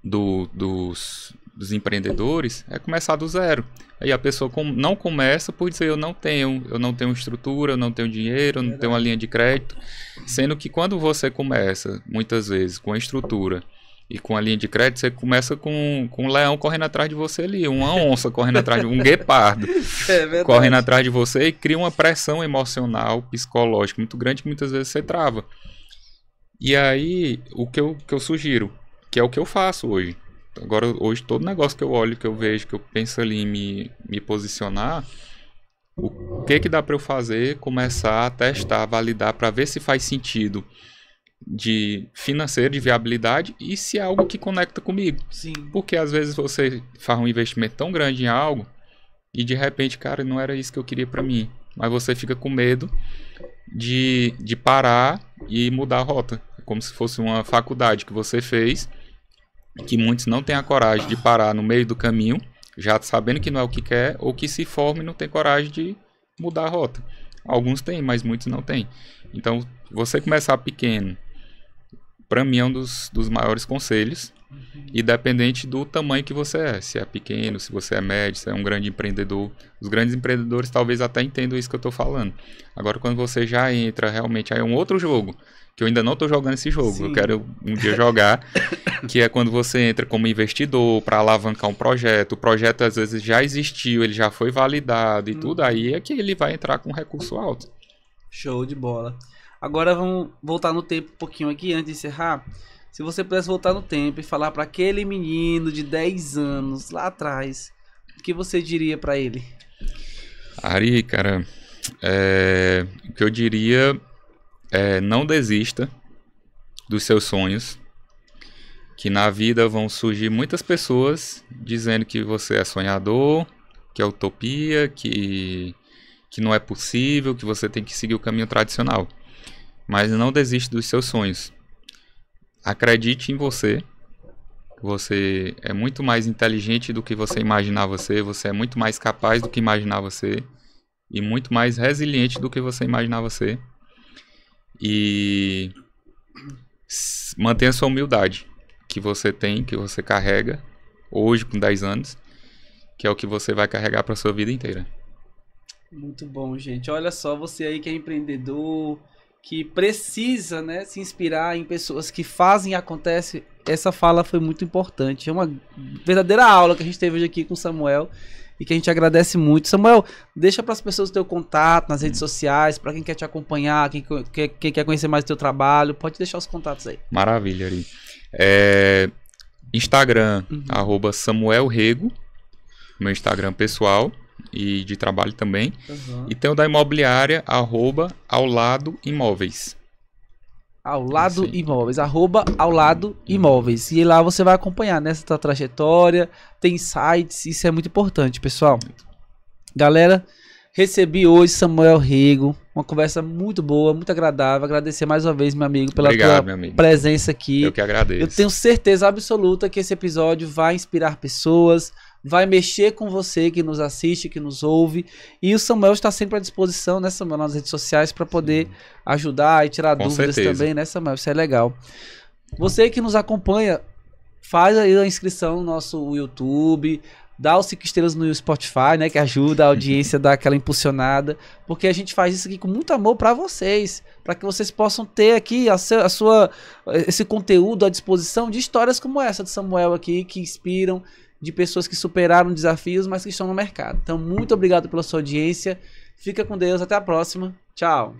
dos empreendedores é começar do zero. Aí a pessoa não começa por dizer eu não tenho estrutura, eu não tenho dinheiro, eu não tenho uma linha de crédito. Sendo que quando você começa, muitas vezes, com a estrutura e com a linha de crédito, você começa com um leão correndo atrás de você ali, uma onça correndo atrás de um guepardo Verdade. correndo atrás de você e cria uma pressão emocional, psicológica muito grande que muitas vezes você trava. E aí, o que eu sugiro, que é o que eu faço hoje. Agora, hoje, todo negócio que eu olho, que eu vejo, que eu penso ali em me posicionar, o que dá para eu fazer? Começar a testar, validar, para ver se faz sentido de financeiro, de viabilidade e se é algo que conecta comigo. Sim. Porque às vezes você faz um investimento tão grande em algo e de repente, cara, não era isso que eu queria para mim. Mas você fica com medo de parar e mudar a rota. Como se fosse uma faculdade que você fez, que muitos não têm a coragem de parar no meio do caminho, já sabendo que não é o que quer, ou que se forma e não tem coragem de mudar a rota. Alguns têm, mas muitos não têm. Então, você começar pequeno, para mim é um dos maiores conselhos, independente do tamanho que você é. Se é pequeno, se você é médio, se é um grande empreendedor. Os grandes empreendedores talvez até entendam isso que eu estou falando. Agora, quando você já entra realmente, aí é um outro jogo, que eu ainda não estou jogando esse jogo. Sim. Eu quero um dia jogar, que é quando você entra como investidor para alavancar um projeto. O projeto às vezes já existiu, ele já foi validado e tudo, aí é que ele vai entrar com recurso alto. Show de bola. Agora vamos voltar no tempo um pouquinho aqui, antes de encerrar. Se você pudesse voltar no tempo e falar para aquele menino de 10 anos lá atrás, o que você diria para ele? Ari, cara, O que eu diria é não desista dos seus sonhos, que na vida vão surgir muitas pessoas dizendo que você é sonhador, que é utopia, que não é possível, que você tem que seguir o caminho tradicional. Mas não desiste dos seus sonhos. Acredite em você. Você é muito mais inteligente do que você imaginar você é muito mais capaz do que imaginar você e muito mais resiliente do que você imaginar você. E mantenha sua humildade, que você tem, que você carrega hoje com 10 anos, que é o que você vai carregar para sua vida inteira. Muito bom, gente. Olha só, você aí que é empreendedor, que precisa, né, se inspirar em pessoas que fazem e acontece. Essa fala foi muito importante. É uma verdadeira aula que a gente teve hoje aqui com o Samuel e que a gente agradece muito. Samuel, deixa para as pessoas o teu contato nas redes sociais, para quem quer te acompanhar, quem quer conhecer mais o teu trabalho, pode deixar os contatos aí. Maravilha, Ari. Instagram, @SamuelRego, meu Instagram pessoal e de trabalho também. E tem o da imobiliária, @aulado-imóveis. Aulado-imóveis, @aulado-imóveis. E lá você vai acompanhar nessa tua trajetória, tem sites, isso é muito importante, pessoal. Galera, recebi hoje Samuel Rego, uma conversa muito boa, muito agradável. Agradecer mais uma vez, meu amigo, pela tua presença aqui. Eu que agradeço. Eu tenho certeza absoluta que esse episódio vai inspirar pessoas, vai mexer com você que nos assiste, que nos ouve. E o Samuel está sempre à disposição, né, Samuel, nas redes sociais para poder ajudar e tirar dúvidas também, né, Samuel? Isso é legal. Você que nos acompanha, faz aí a inscrição no nosso YouTube, dá os 5 estrelas no Spotify, né, que ajuda a audiência a dar aquela impulsionada, porque a gente faz isso aqui com muito amor para vocês, para que vocês possam ter aqui esse conteúdo à disposição de histórias como essa de Samuel aqui, que inspiram, de pessoas que superaram desafios, mas que estão no mercado. Então, muito obrigado pela sua audiência. Fica com Deus. Até a próxima. Tchau.